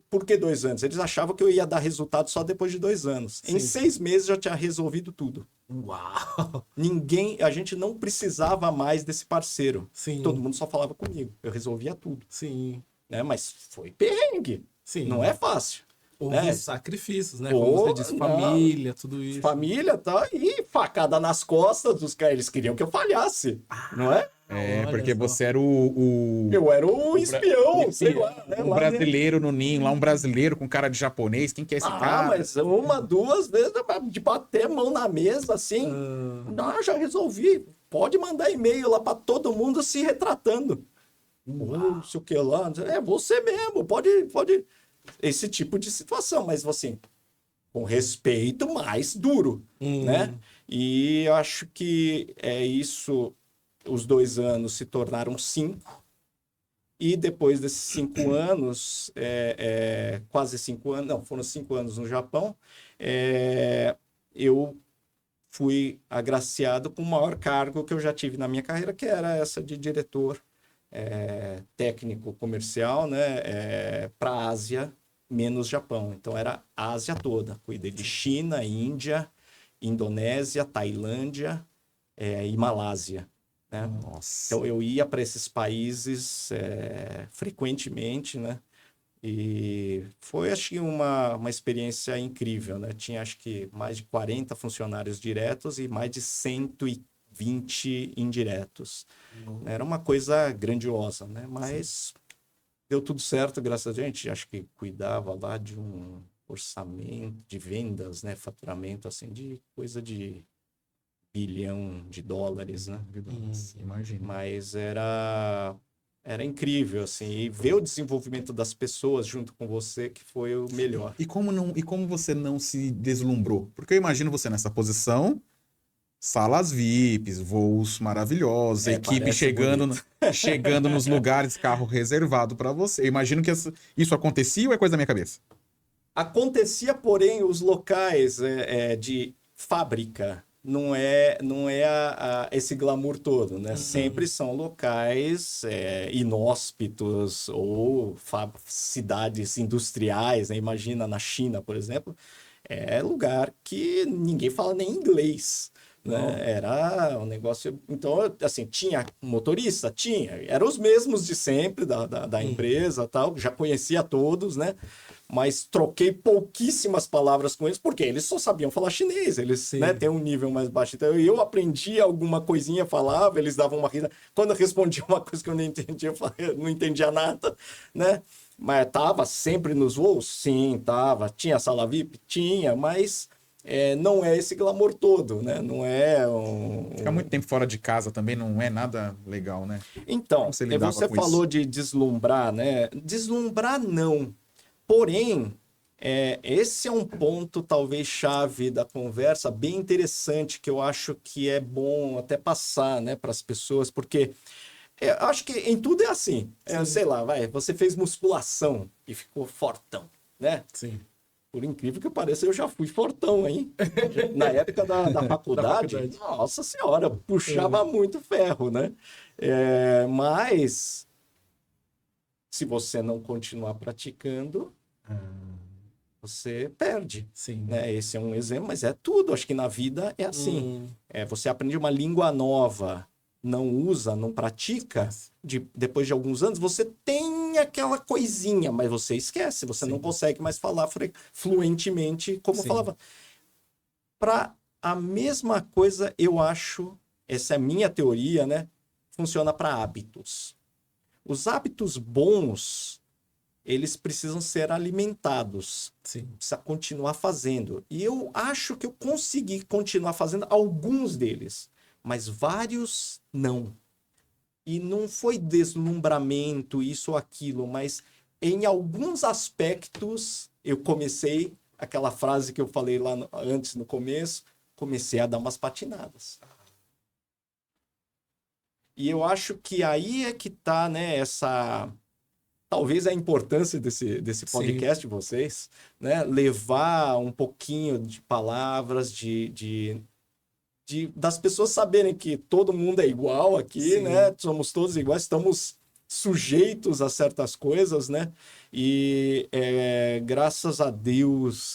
Speaker 3: Por que 2 anos? Eles achavam que eu ia dar resultado só depois de 2 anos.
Speaker 1: Sim.
Speaker 3: Em 6 meses já tinha resolvido tudo.
Speaker 1: Uau.
Speaker 3: A gente não precisava mais desse parceiro.
Speaker 1: Sim.
Speaker 3: Todo mundo só falava comigo. Eu resolvia tudo.
Speaker 1: Sim.
Speaker 3: Né? Mas foi perrengue.
Speaker 1: Sim.
Speaker 3: Não é fácil.
Speaker 1: Houve sacrifícios, né? Como você disse, família, tudo isso.
Speaker 3: Família, tá? E facada nas costas dos caras. Eles queriam que eu falhasse, não é?
Speaker 2: É, porque
Speaker 1: só.
Speaker 2: você era o
Speaker 3: Eu era o espião, sei lá. Né?
Speaker 2: um brasileiro no ninho, lá um brasileiro com cara de japonês. Quem que é esse cara?
Speaker 3: Mas 1, 2 vezes de bater a mão na mesa, assim. Não, já resolvi. Pode mandar e-mail lá para todo mundo se retratando. Não sei o que lá. É você mesmo, pode. Esse tipo de situação, mas assim, com respeito mais duro, né? E eu acho que isso, os 2 anos se tornaram 5, e depois desses 5 anos, quase 5 anos, não, foram 5 anos no Japão, eu fui agraciado com o maior cargo que eu já tive na minha carreira, que era essa de diretor técnico comercial, né, para a Ásia, menos Japão. Então era a Ásia toda. Cuidei de China, Índia, Indonésia, Tailândia e Malásia. Né?
Speaker 2: Nossa.
Speaker 3: Então eu ia para esses países frequentemente, né? E foi, acho que, uma experiência incrível, né? Tinha, acho que, mais de 40 funcionários diretos e mais de 120 indiretos. Era uma coisa grandiosa, né? Mas deu tudo certo, graças a Deus. A gente, acho que cuidava lá de um orçamento de vendas, né? Faturamento, assim, de coisa de $1 bilhão, né?
Speaker 2: Imagina.
Speaker 3: Mas era incrível, assim, e ver o desenvolvimento das pessoas junto com você que foi o melhor.
Speaker 2: E como você não se deslumbrou? Porque eu imagino você nessa posição, salas VIPs, voos maravilhosos, equipe chegando nos lugares, carro reservado para você. Eu imagino que isso acontecia ou é coisa da minha cabeça?
Speaker 3: Acontecia, porém, os locais de fábrica não é esse glamour todo, né? Sempre são locais inóspitos ou cidades industriais, né? Imagina na China, por exemplo, é lugar que ninguém fala nem inglês, né? Era um negócio... Então, assim, tinha motorista? Tinha. Eram os mesmos de sempre da empresa, tal. Já conhecia todos, né? Mas troquei pouquíssimas palavras com eles, porque eles só sabiam falar chinês, eles, né, têm um nível mais baixo. Então, eu aprendi alguma coisinha, falava, eles davam uma risada. Quando eu respondia uma coisa que eu não entendia, eu não entendia nada, né? Mas tava sempre nos voos? Sim, tava. Tinha sala VIP? Tinha, mas não é esse glamour todo, né? Não é
Speaker 2: Ficar muito tempo fora de casa também não é nada legal, né?
Speaker 3: Então, você falou de deslumbrar, né? Deslumbrar, não. Porém, esse é um ponto, talvez, chave da conversa, bem interessante, que eu acho que é bom até passar, né, para as pessoas, porque eu acho que em tudo é assim. Sei lá, você fez musculação e ficou fortão, né?
Speaker 1: Sim.
Speaker 3: Por incrível que pareça, eu já fui fortão, hein? Na época da faculdade,
Speaker 1: faculdade.
Speaker 3: nossa senhora, eu puxava muito ferro, né? Mas, se você não continuar praticando, você perde,
Speaker 1: Sim.
Speaker 3: né? Esse é um exemplo, mas é tudo. Acho que na vida é assim.
Speaker 1: Hum,
Speaker 3: Você aprende uma língua nova, não usa, não pratica,
Speaker 1: esquece.
Speaker 3: depois de alguns anos, você tem aquela coisinha, mas você esquece, você não
Speaker 1: Sim.
Speaker 3: consegue mais falar fluentemente como
Speaker 1: Sim.
Speaker 3: falava. Para a mesma coisa, eu acho, essa é a minha teoria, né? Funciona para hábitos. Os hábitos bons, eles precisam ser alimentados.
Speaker 1: Sim.
Speaker 3: Precisa continuar fazendo. E eu acho que eu consegui continuar fazendo alguns deles, mas vários não. E não foi deslumbramento, isso ou aquilo, mas em alguns aspectos eu comecei, aquela frase que eu falei lá antes no começo, comecei a dar umas patinadas. E eu acho que aí é que tá, né, talvez a importância desse
Speaker 1: Sim.
Speaker 3: podcast de vocês, né? Levar um pouquinho de palavras, das pessoas saberem que todo mundo é igual aqui,
Speaker 1: Sim.
Speaker 3: né? Somos todos iguais, estamos sujeitos a certas coisas, né? E graças a Deus,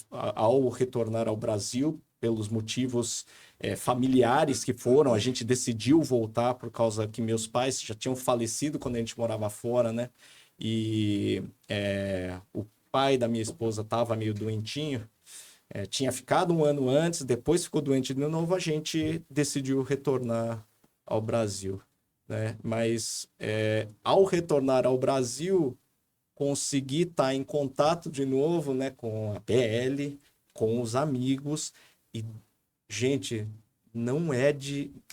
Speaker 3: ao retornar ao Brasil, pelos motivos familiares que foram, a gente decidiu voltar por causa que meus pais já tinham falecido quando a gente morava fora, né? E o pai da minha esposa estava meio doentinho, tinha ficado um ano antes, depois ficou doente de novo, a gente decidiu retornar ao Brasil, né? Mas ao retornar ao Brasil, consegui estar em contato de novo, né, com a PL, com os amigos e, gente, não é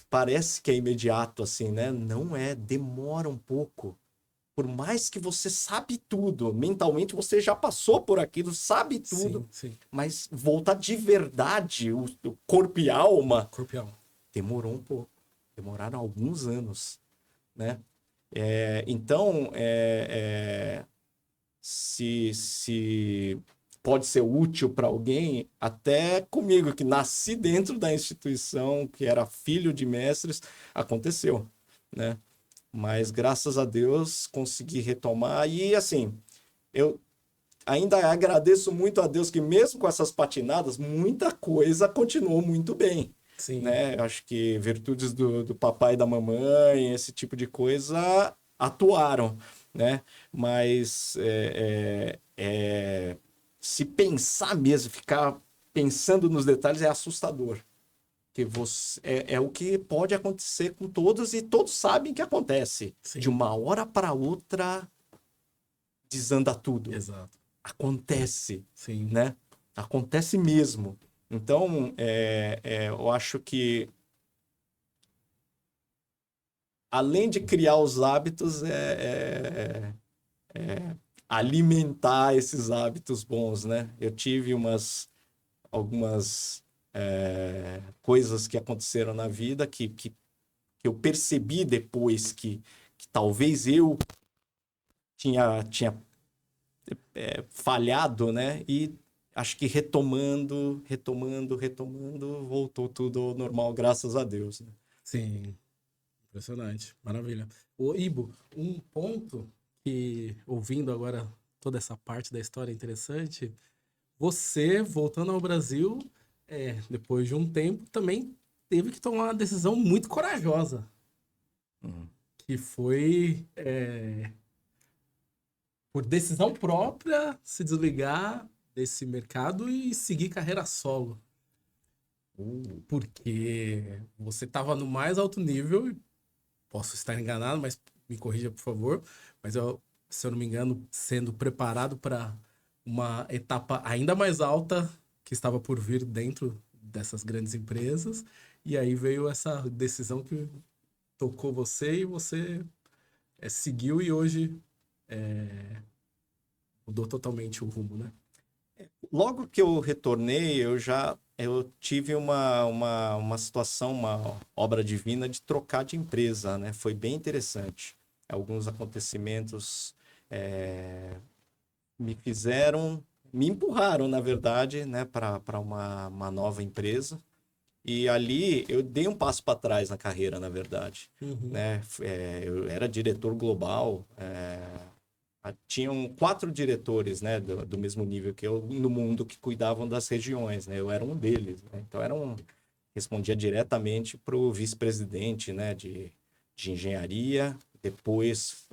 Speaker 3: parece que é imediato assim, né? Não é, demora um pouco. Por mais que você sabe tudo, mentalmente você já passou por aquilo, sabe tudo,
Speaker 1: Sim. Sim.
Speaker 3: mas voltar de verdade, o corpo e alma,
Speaker 1: Corpo e alma.
Speaker 3: demorou um pouco. Demoraram alguns anos, né? Então, se pode ser útil para alguém, até comigo, que nasci dentro da instituição, que era filho de mestres, aconteceu, né? Mas graças a Deus consegui retomar. E assim, eu ainda agradeço muito a Deus que, mesmo com essas patinadas, muita coisa continuou muito bem.
Speaker 1: Sim.
Speaker 3: Né? Eu acho que virtudes do papai e da mamãe, esse tipo de coisa, atuaram, né? Mas se pensar mesmo, ficar pensando nos detalhes é assustador. Que é o que pode acontecer com todos e todos sabem que acontece.
Speaker 1: Sim.
Speaker 3: De uma hora para outra, desanda tudo.
Speaker 1: Exato.
Speaker 3: Acontece,
Speaker 1: Sim.
Speaker 3: né? Acontece mesmo. Então, eu acho que além de criar os hábitos, alimentar esses hábitos bons, né? Eu tive algumas coisas que aconteceram na vida que eu percebi depois que talvez eu tinha falhado, né? E acho que retomando, voltou tudo ao normal, graças a Deus, né?
Speaker 1: Sim. Impressionante. Maravilha. Ô, Ibo, um ponto que, ouvindo agora toda essa parte da história interessante, você, voltando ao Brasil, depois de um tempo, também teve que tomar uma decisão muito corajosa, que foi, por decisão própria, se desligar desse mercado e seguir carreira solo. Porque você estava no mais alto nível, e posso estar enganado, mas me corrija, por favor, mas se eu não me engano, sendo preparado para uma etapa ainda mais alta que estava por vir dentro dessas grandes empresas, e aí veio essa decisão que tocou você e você seguiu e hoje Mudou totalmente o rumo, né?
Speaker 3: Logo que eu retornei, eu tive uma situação, uma obra divina de trocar de empresa, né? Foi bem interessante. Alguns acontecimentos me empurraram, na verdade, né, para uma nova empresa. E ali eu dei um passo para trás na carreira, na verdade, né? Eu era diretor global, tinham 4 diretores, né, do mesmo nível que eu no mundo que cuidavam das regiões, né? Eu era um deles, né? Então respondia diretamente para o vice-presidente, né, de engenharia, depois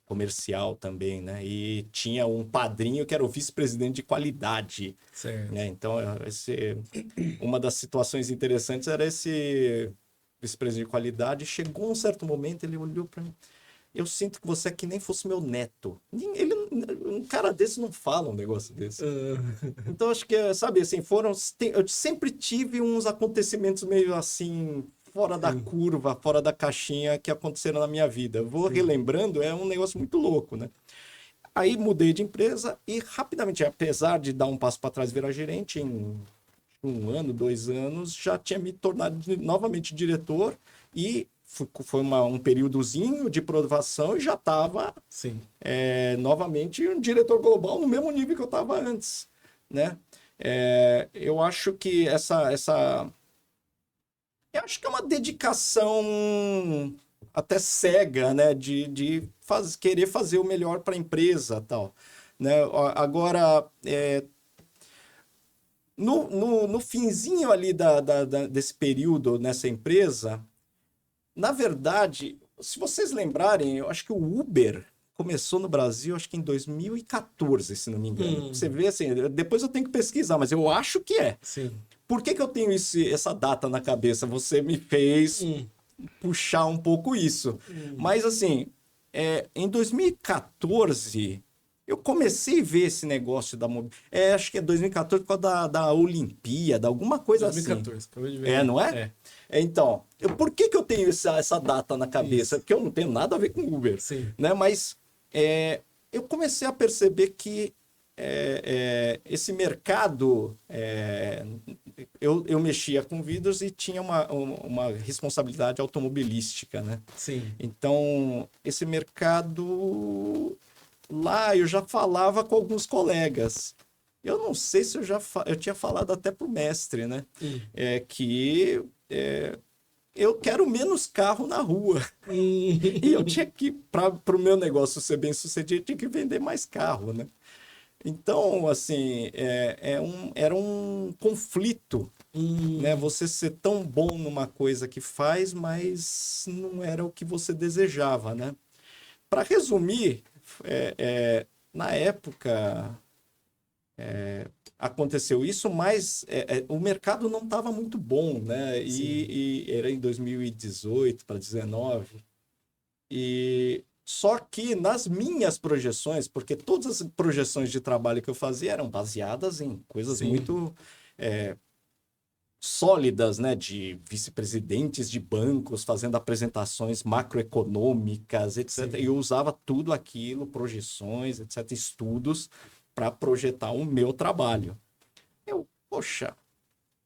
Speaker 3: comercial também, né? E tinha um padrinho que era o vice-presidente de qualidade,
Speaker 1: Certo.
Speaker 3: né? Então uma das situações interessantes era esse vice-presidente de qualidade. Chegou um certo momento, ele olhou para mim: eu sinto que você é que nem fosse meu neto. Um cara desse não fala um negócio desse. Então, acho que, sabe, assim, eu sempre tive uns acontecimentos meio assim, fora da curva, fora da caixinha, que aconteceram na minha vida. Eu vou relembrando, é um negócio muito louco, né? Aí mudei de empresa e rapidamente, apesar de dar um passo para trás e virar gerente, em 1 ano, 2 anos, já tinha me tornado novamente diretor e foi um períodozinho de provação e já estava novamente um diretor global no mesmo nível que eu estava antes, né? Eu acho que eu acho que é uma dedicação até cega, né? De querer fazer o melhor para a empresa, tal, né? Agora, no finzinho ali desse período nessa empresa, na verdade, se vocês lembrarem, eu acho que o Uber começou no Brasil, acho que em 2014, se não me engano. Você vê assim, depois eu tenho que pesquisar, mas eu acho que é.
Speaker 1: Sim.
Speaker 3: Por que eu tenho essa data na cabeça? Você me fez puxar um pouco isso. Mas assim, em 2014, eu comecei a ver esse negócio da mobilidade. Acho que é 2014 por causa da Olimpíada, alguma coisa
Speaker 1: 2014,
Speaker 3: assim.
Speaker 1: acabei de ver.
Speaker 3: Não é? Então, por que eu tenho essa data na cabeça?
Speaker 1: Isso.
Speaker 3: Porque eu não tenho nada a ver com Uber.
Speaker 1: Sim.
Speaker 3: Né? Mas eu comecei a perceber que esse mercado, eu mexia com vidros e tinha uma responsabilidade automobilística, né?
Speaker 1: Sim.
Speaker 3: Então, esse mercado, lá eu já falava com alguns colegas. Eu não sei se eu tinha falado até para o mestre, né? Que eu quero menos carro na rua. E eu tinha que, para o meu negócio ser bem sucedido, eu tinha que vender mais carro, né? Então, assim, era um conflito, né? Você ser tão bom numa coisa que faz, mas não era o que você desejava, né? Para resumir, na época aconteceu isso, mas o mercado não estava muito bom, né? E era em 2018 para 2019. Só que nas minhas projeções, porque todas as projeções de trabalho que eu fazia eram baseadas em coisas muito sólidas, né? De vice-presidentes de bancos fazendo apresentações macroeconômicas, etc. E eu usava tudo aquilo, projeções, etc., estudos, para projetar o meu trabalho. Poxa,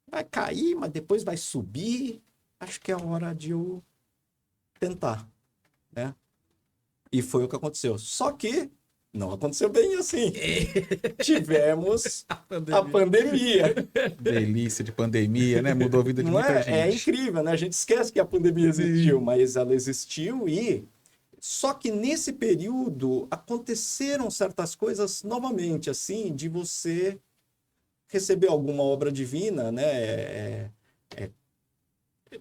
Speaker 3: vai cair, mas depois vai subir. Acho que é a hora de eu tentar, né? E foi o que aconteceu. Só que não aconteceu bem assim. Tivemos a pandemia.
Speaker 2: Delícia de pandemia, né? Gente. Mudou a vida de muita gente.
Speaker 3: É incrível, né? A gente esquece que a pandemia existiu, mas ela existiu e... Só que nesse período aconteceram certas coisas novamente, assim, de você receber alguma obra divina, né?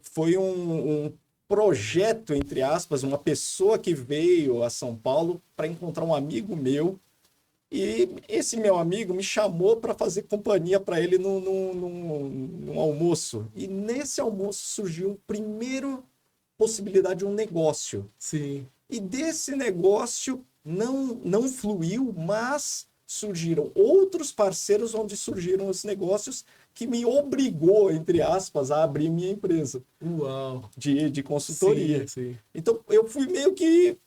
Speaker 3: Foi um projeto, entre aspas, uma pessoa que veio a São Paulo para encontrar um amigo meu, e esse meu amigo me chamou para fazer companhia para ele num almoço. E nesse almoço surgiu a primeira possibilidade de um negócio.
Speaker 1: Sim.
Speaker 3: E desse negócio não fluiu, mas surgiram outros parceiros onde surgiram os negócios que me obrigou, entre aspas, a abrir minha empresa.
Speaker 1: Uau.
Speaker 3: De consultoria.
Speaker 1: Sim.
Speaker 3: Então, eu fui meio que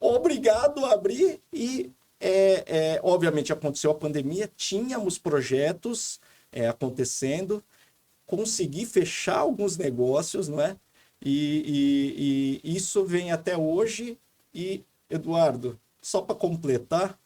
Speaker 3: obrigado a abrir e obviamente aconteceu a pandemia, tínhamos projetos acontecendo, consegui fechar alguns negócios, não é? E isso vem até hoje. E, Eduardo, só para completar,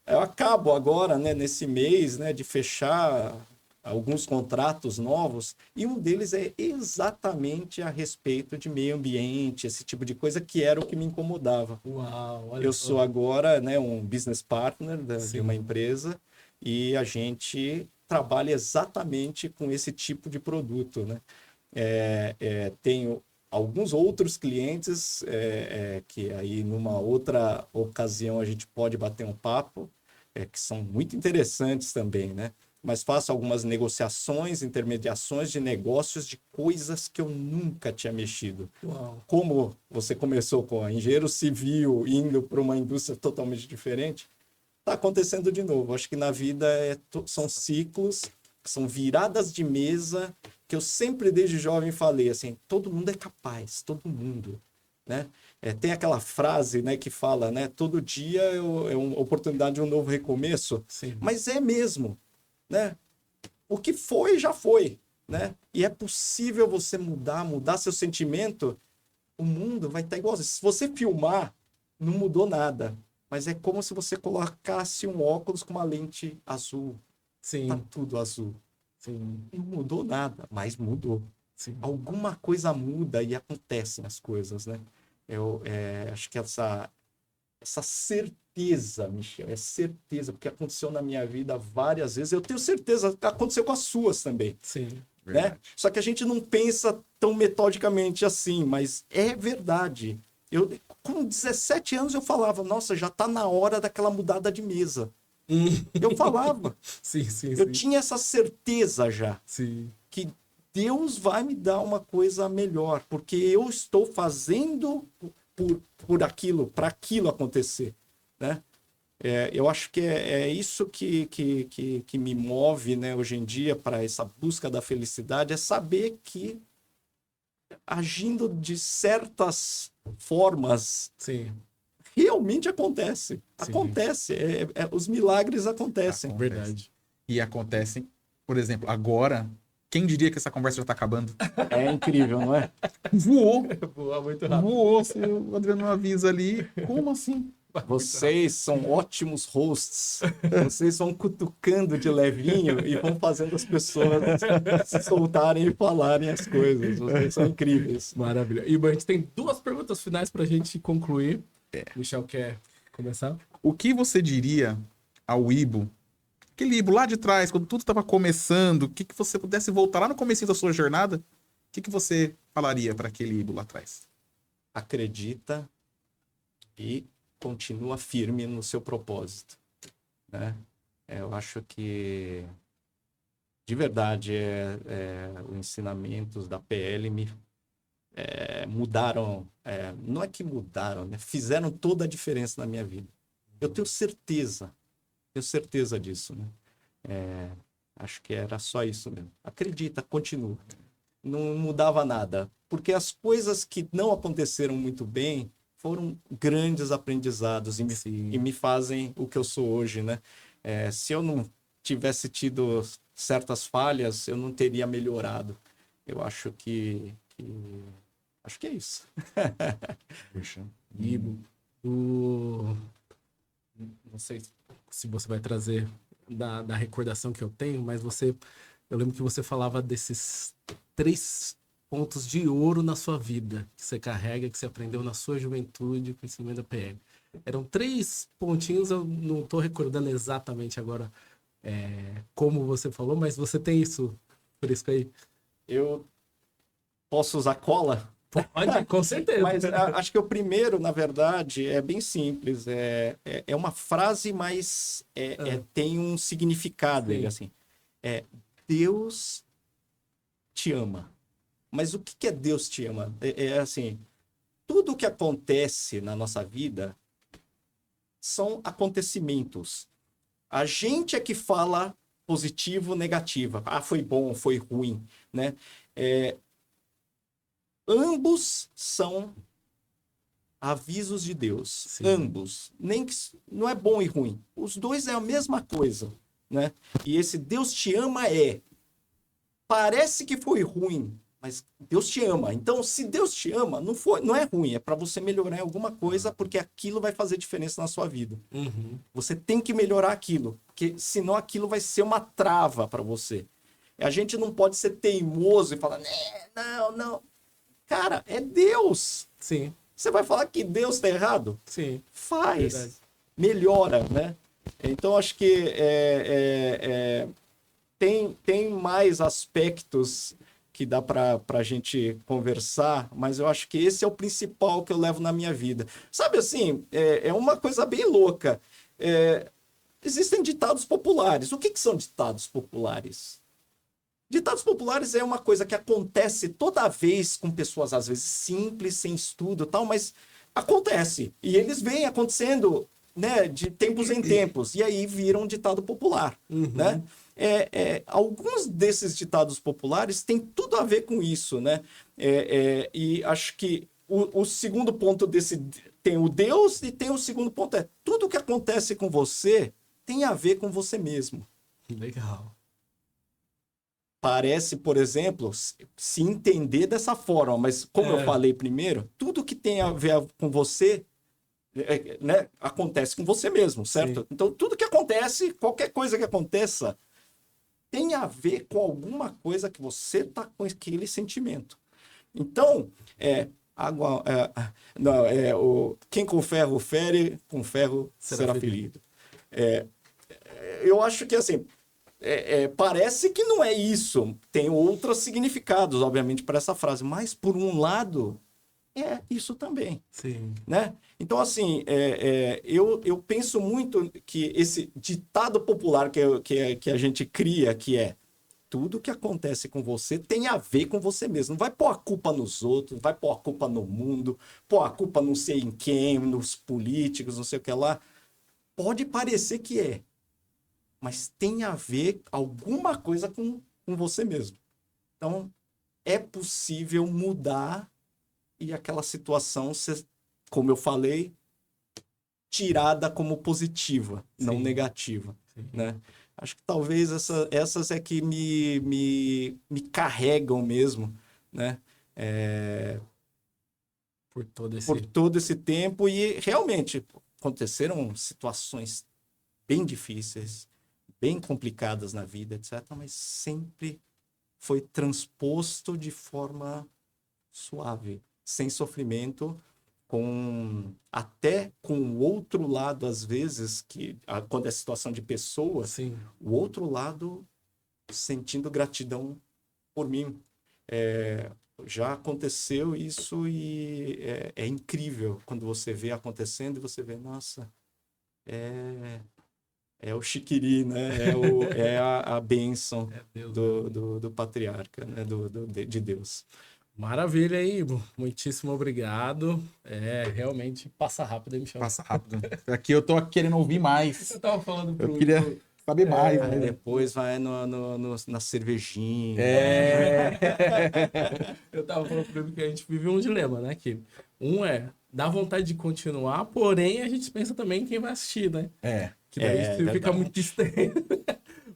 Speaker 3: eu acabo agora, né, nesse mês, né, de fechar alguns contratos novos, e um deles é exatamente a respeito de meio ambiente, esse tipo de coisa que era o que me incomodava.
Speaker 1: Uau, olha
Speaker 3: Eu
Speaker 1: só.
Speaker 3: sou agora, né, um business partner de
Speaker 1: Sim.
Speaker 3: uma empresa, e a gente trabalha exatamente com esse tipo de produto, né? Tenho alguns outros clientes que aí numa outra ocasião a gente pode bater um papo, que são muito interessantes também, né? Mas faço algumas negociações, intermediações de negócios de coisas que eu nunca tinha mexido.
Speaker 1: Uau.
Speaker 3: Como você começou com a engenheiro civil indo para uma indústria totalmente diferente, está acontecendo de novo. Acho que na vida são ciclos, são viradas de mesa, que eu sempre desde jovem falei assim, todo mundo é capaz, todo mundo, né? Tem aquela frase, né, que fala, né, todo dia é uma oportunidade de um novo recomeço.
Speaker 1: Sim.
Speaker 3: Mas é mesmo, né? O que foi, já foi, né? E é possível você mudar seu sentimento, o mundo vai estar igual. Se você filmar, não mudou nada. Mas é como se você colocasse um óculos com uma lente azul.
Speaker 1: Sim.
Speaker 3: Tá tudo azul.
Speaker 1: Sim.
Speaker 3: Não mudou nada, mas mudou.
Speaker 1: Sim.
Speaker 3: Alguma coisa muda e acontecem as coisas, né? Eu acho que essa certeza, Michel, é certeza, porque aconteceu na minha vida várias vezes. Eu tenho certeza que aconteceu com as suas também.
Speaker 1: Sim.
Speaker 3: Né? Só que a gente não pensa tão metodicamente assim, mas é verdade. Com 17 anos eu falava, nossa, já tá na hora daquela mudada de mesa. Eu falava.
Speaker 1: Sim, sim,
Speaker 3: Eu
Speaker 1: sim.
Speaker 3: tinha essa certeza já.
Speaker 1: Sim.
Speaker 3: Que Deus vai me dar uma coisa melhor, porque eu estou fazendo por aquilo, para aquilo acontecer, né? Eu acho que é isso que me move, né, hoje em dia para essa busca da felicidade, é saber que agindo de certas formas
Speaker 1: Sim.
Speaker 3: realmente acontece.
Speaker 1: Sim.
Speaker 3: Acontece. Os milagres acontecem.
Speaker 1: Verdade.
Speaker 2: E acontecem, por exemplo, agora, quem diria que essa conversa já tá acabando?
Speaker 3: É incrível, não é?
Speaker 2: Voou!
Speaker 1: Voa muito rápido.
Speaker 2: Voou, se o Adriano não avisa ali. Como assim?
Speaker 3: Vocês são ótimos hosts. Vocês vão cutucando de levinho e vão fazendo as pessoas se soltarem e falarem as coisas. Vocês são incríveis.
Speaker 1: Maravilha. E a gente tem 2 perguntas finais pra gente concluir. Michel, quer começar?
Speaker 2: O que você diria ao Ibo, aquele Ibo lá de trás, quando tudo estava começando, que você pudesse voltar lá no comecinho da sua jornada, o que você falaria para aquele Ibo lá atrás?
Speaker 3: Acredita e continua firme no seu propósito, né? Eu acho que, de verdade, os ensinamentos da PL mudaram, não é que mudaram, né? Fizeram toda a diferença na minha vida. Eu tenho certeza disso, né? Acho que era só isso mesmo. Acredita, continua. Não mudava nada, porque as coisas que não aconteceram muito bem foram grandes aprendizados e me fazem o que eu sou hoje, né? Se eu não tivesse tido certas falhas, eu não teria melhorado. Eu acho que é isso.
Speaker 2: Puxa.
Speaker 1: Ibo, não sei se você vai trazer da recordação que eu tenho, mas eu lembro que você falava desses 3 pontos de ouro na sua vida, que você carrega, que você aprendeu na sua juventude, com o ensinamento da PL. Eram 3 pontinhos, eu não estou recordando exatamente agora como você falou, mas você tem isso fresco aí?
Speaker 3: Eu posso usar cola?
Speaker 1: Pode, com certeza.
Speaker 3: Mas acho que o primeiro, na verdade, é bem simples. É uma frase, mas tem um significado. Ele, assim, Deus te ama. Mas o que é Deus te ama? Assim, tudo o que acontece na nossa vida são acontecimentos. A gente é que fala positivo, negativo. Ah, foi bom, foi ruim, né? Ambos são avisos de Deus.
Speaker 1: Sim.
Speaker 3: Ambos. Nem que não é bom e ruim. Os dois é a mesma coisa, né? E esse Deus te ama parece que foi ruim, mas Deus te ama. Então, se Deus te ama, não é ruim, é para você melhorar em alguma coisa, porque aquilo vai fazer diferença na sua vida.
Speaker 1: Uhum.
Speaker 3: Você tem que melhorar aquilo, porque senão aquilo vai ser uma trava para você. A gente não pode ser teimoso e falar, não. Cara, é Deus.
Speaker 1: Sim,
Speaker 3: Você vai falar que Deus está errado?
Speaker 1: sim.
Speaker 3: Faz.
Speaker 1: Verdade.
Speaker 3: Melhora, né? Então, acho que tem mais aspectos que dá para a gente conversar, mas eu acho que esse é o principal que eu levo na minha vida. Sabe assim, é uma coisa bem louca. Existem ditados populares. O que são ditados populares? Ditados populares é uma coisa que acontece toda vez com pessoas, às vezes, simples, sem estudo e tal, mas acontece. E eles vêm acontecendo, né, de tempos em tempos, e aí viram um ditado popular, né? Alguns desses ditados populares têm tudo a ver com isso, né? E acho que o segundo ponto desse... Tem o Deus e tem o segundo ponto tudo que acontece com você tem a ver com você mesmo.
Speaker 1: Legal.
Speaker 3: Parece, por exemplo, se entender dessa forma, mas como eu falei primeiro, tudo que tem a ver com você, né, acontece com você mesmo, certo?
Speaker 1: Sim.
Speaker 3: Então, tudo que acontece, qualquer coisa que aconteça, tem a ver com alguma coisa que você está com aquele sentimento. Então, quem com ferro fere, com ferro será ferido. Eu acho que, assim, parece que não é isso. Tem outros significados, obviamente, para essa frase. Mas, por um lado, é isso também.
Speaker 1: Sim.
Speaker 3: Né? Então, assim, eu penso muito que esse ditado popular que a gente cria, que é tudo que acontece com você tem a ver com você mesmo. Não vai pôr a culpa nos outros, vai pôr a culpa no mundo, pôr a culpa não sei em quem, nos políticos, não sei o que lá. Pode parecer que mas tem a ver alguma coisa com você mesmo. Então, é possível mudar e aquela situação ser, como eu falei, tirada como positiva, não negativa. Né? Acho que talvez essas é que me carregam mesmo, né?
Speaker 1: Por
Speaker 3: todo esse tempo. E realmente aconteceram situações bem difíceis, bem complicadas na vida, etc. Mas sempre foi transposto de forma suave, sem sofrimento, até com o outro lado, às vezes, quando é situação de pessoas,
Speaker 1: Sim.
Speaker 3: o outro lado sentindo gratidão por mim. Já aconteceu isso e é incrível quando você vê acontecendo e você vê, nossa, é o chiquiri, né? É a bênção do patriarca, né? De Deus.
Speaker 1: Maravilha, hein, Ivo? Muitíssimo obrigado. Realmente passa rápido, hein, Michel?
Speaker 2: Passa rápido. Aqui eu tô querendo ouvir mais.
Speaker 1: Eu tava falando pro...
Speaker 2: Eu queria saber mais.
Speaker 3: Aí depois vai na cervejinha.
Speaker 1: Eu tava falando pro Ivo que a gente vive um dilema, né? Que dá vontade de continuar, porém a gente pensa também em quem vai assistir, né? Que daí fica muito estranho.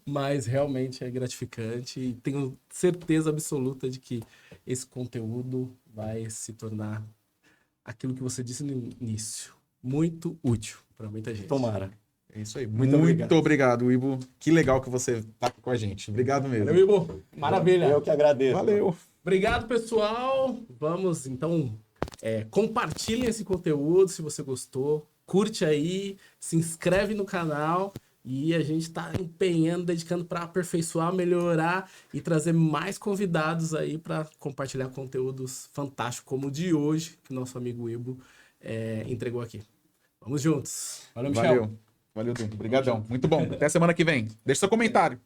Speaker 1: Mas realmente é gratificante e tenho certeza absoluta de que esse conteúdo vai se tornar aquilo que você disse no início, muito útil para muita gente.
Speaker 3: Tomara.
Speaker 2: É isso aí. Muito obrigado, Ivo. Que legal que você tá aqui com a gente. Obrigado mesmo.
Speaker 1: Valeu, Ivo. Maravilha.
Speaker 3: Eu que agradeço.
Speaker 2: Valeu.
Speaker 1: Obrigado, pessoal. Vamos, então, compartilhem esse conteúdo se você gostou. Curte aí, se inscreve no canal. E a gente está empenhando, dedicando para aperfeiçoar, melhorar e trazer mais convidados aí para compartilhar conteúdos fantásticos como o de hoje, que nosso amigo Ivo entregou aqui. Vamos juntos. Valeu, Michel.
Speaker 2: Valeu, Dum. Obrigadão. Muito bom. Até semana que vem. Deixa seu comentário.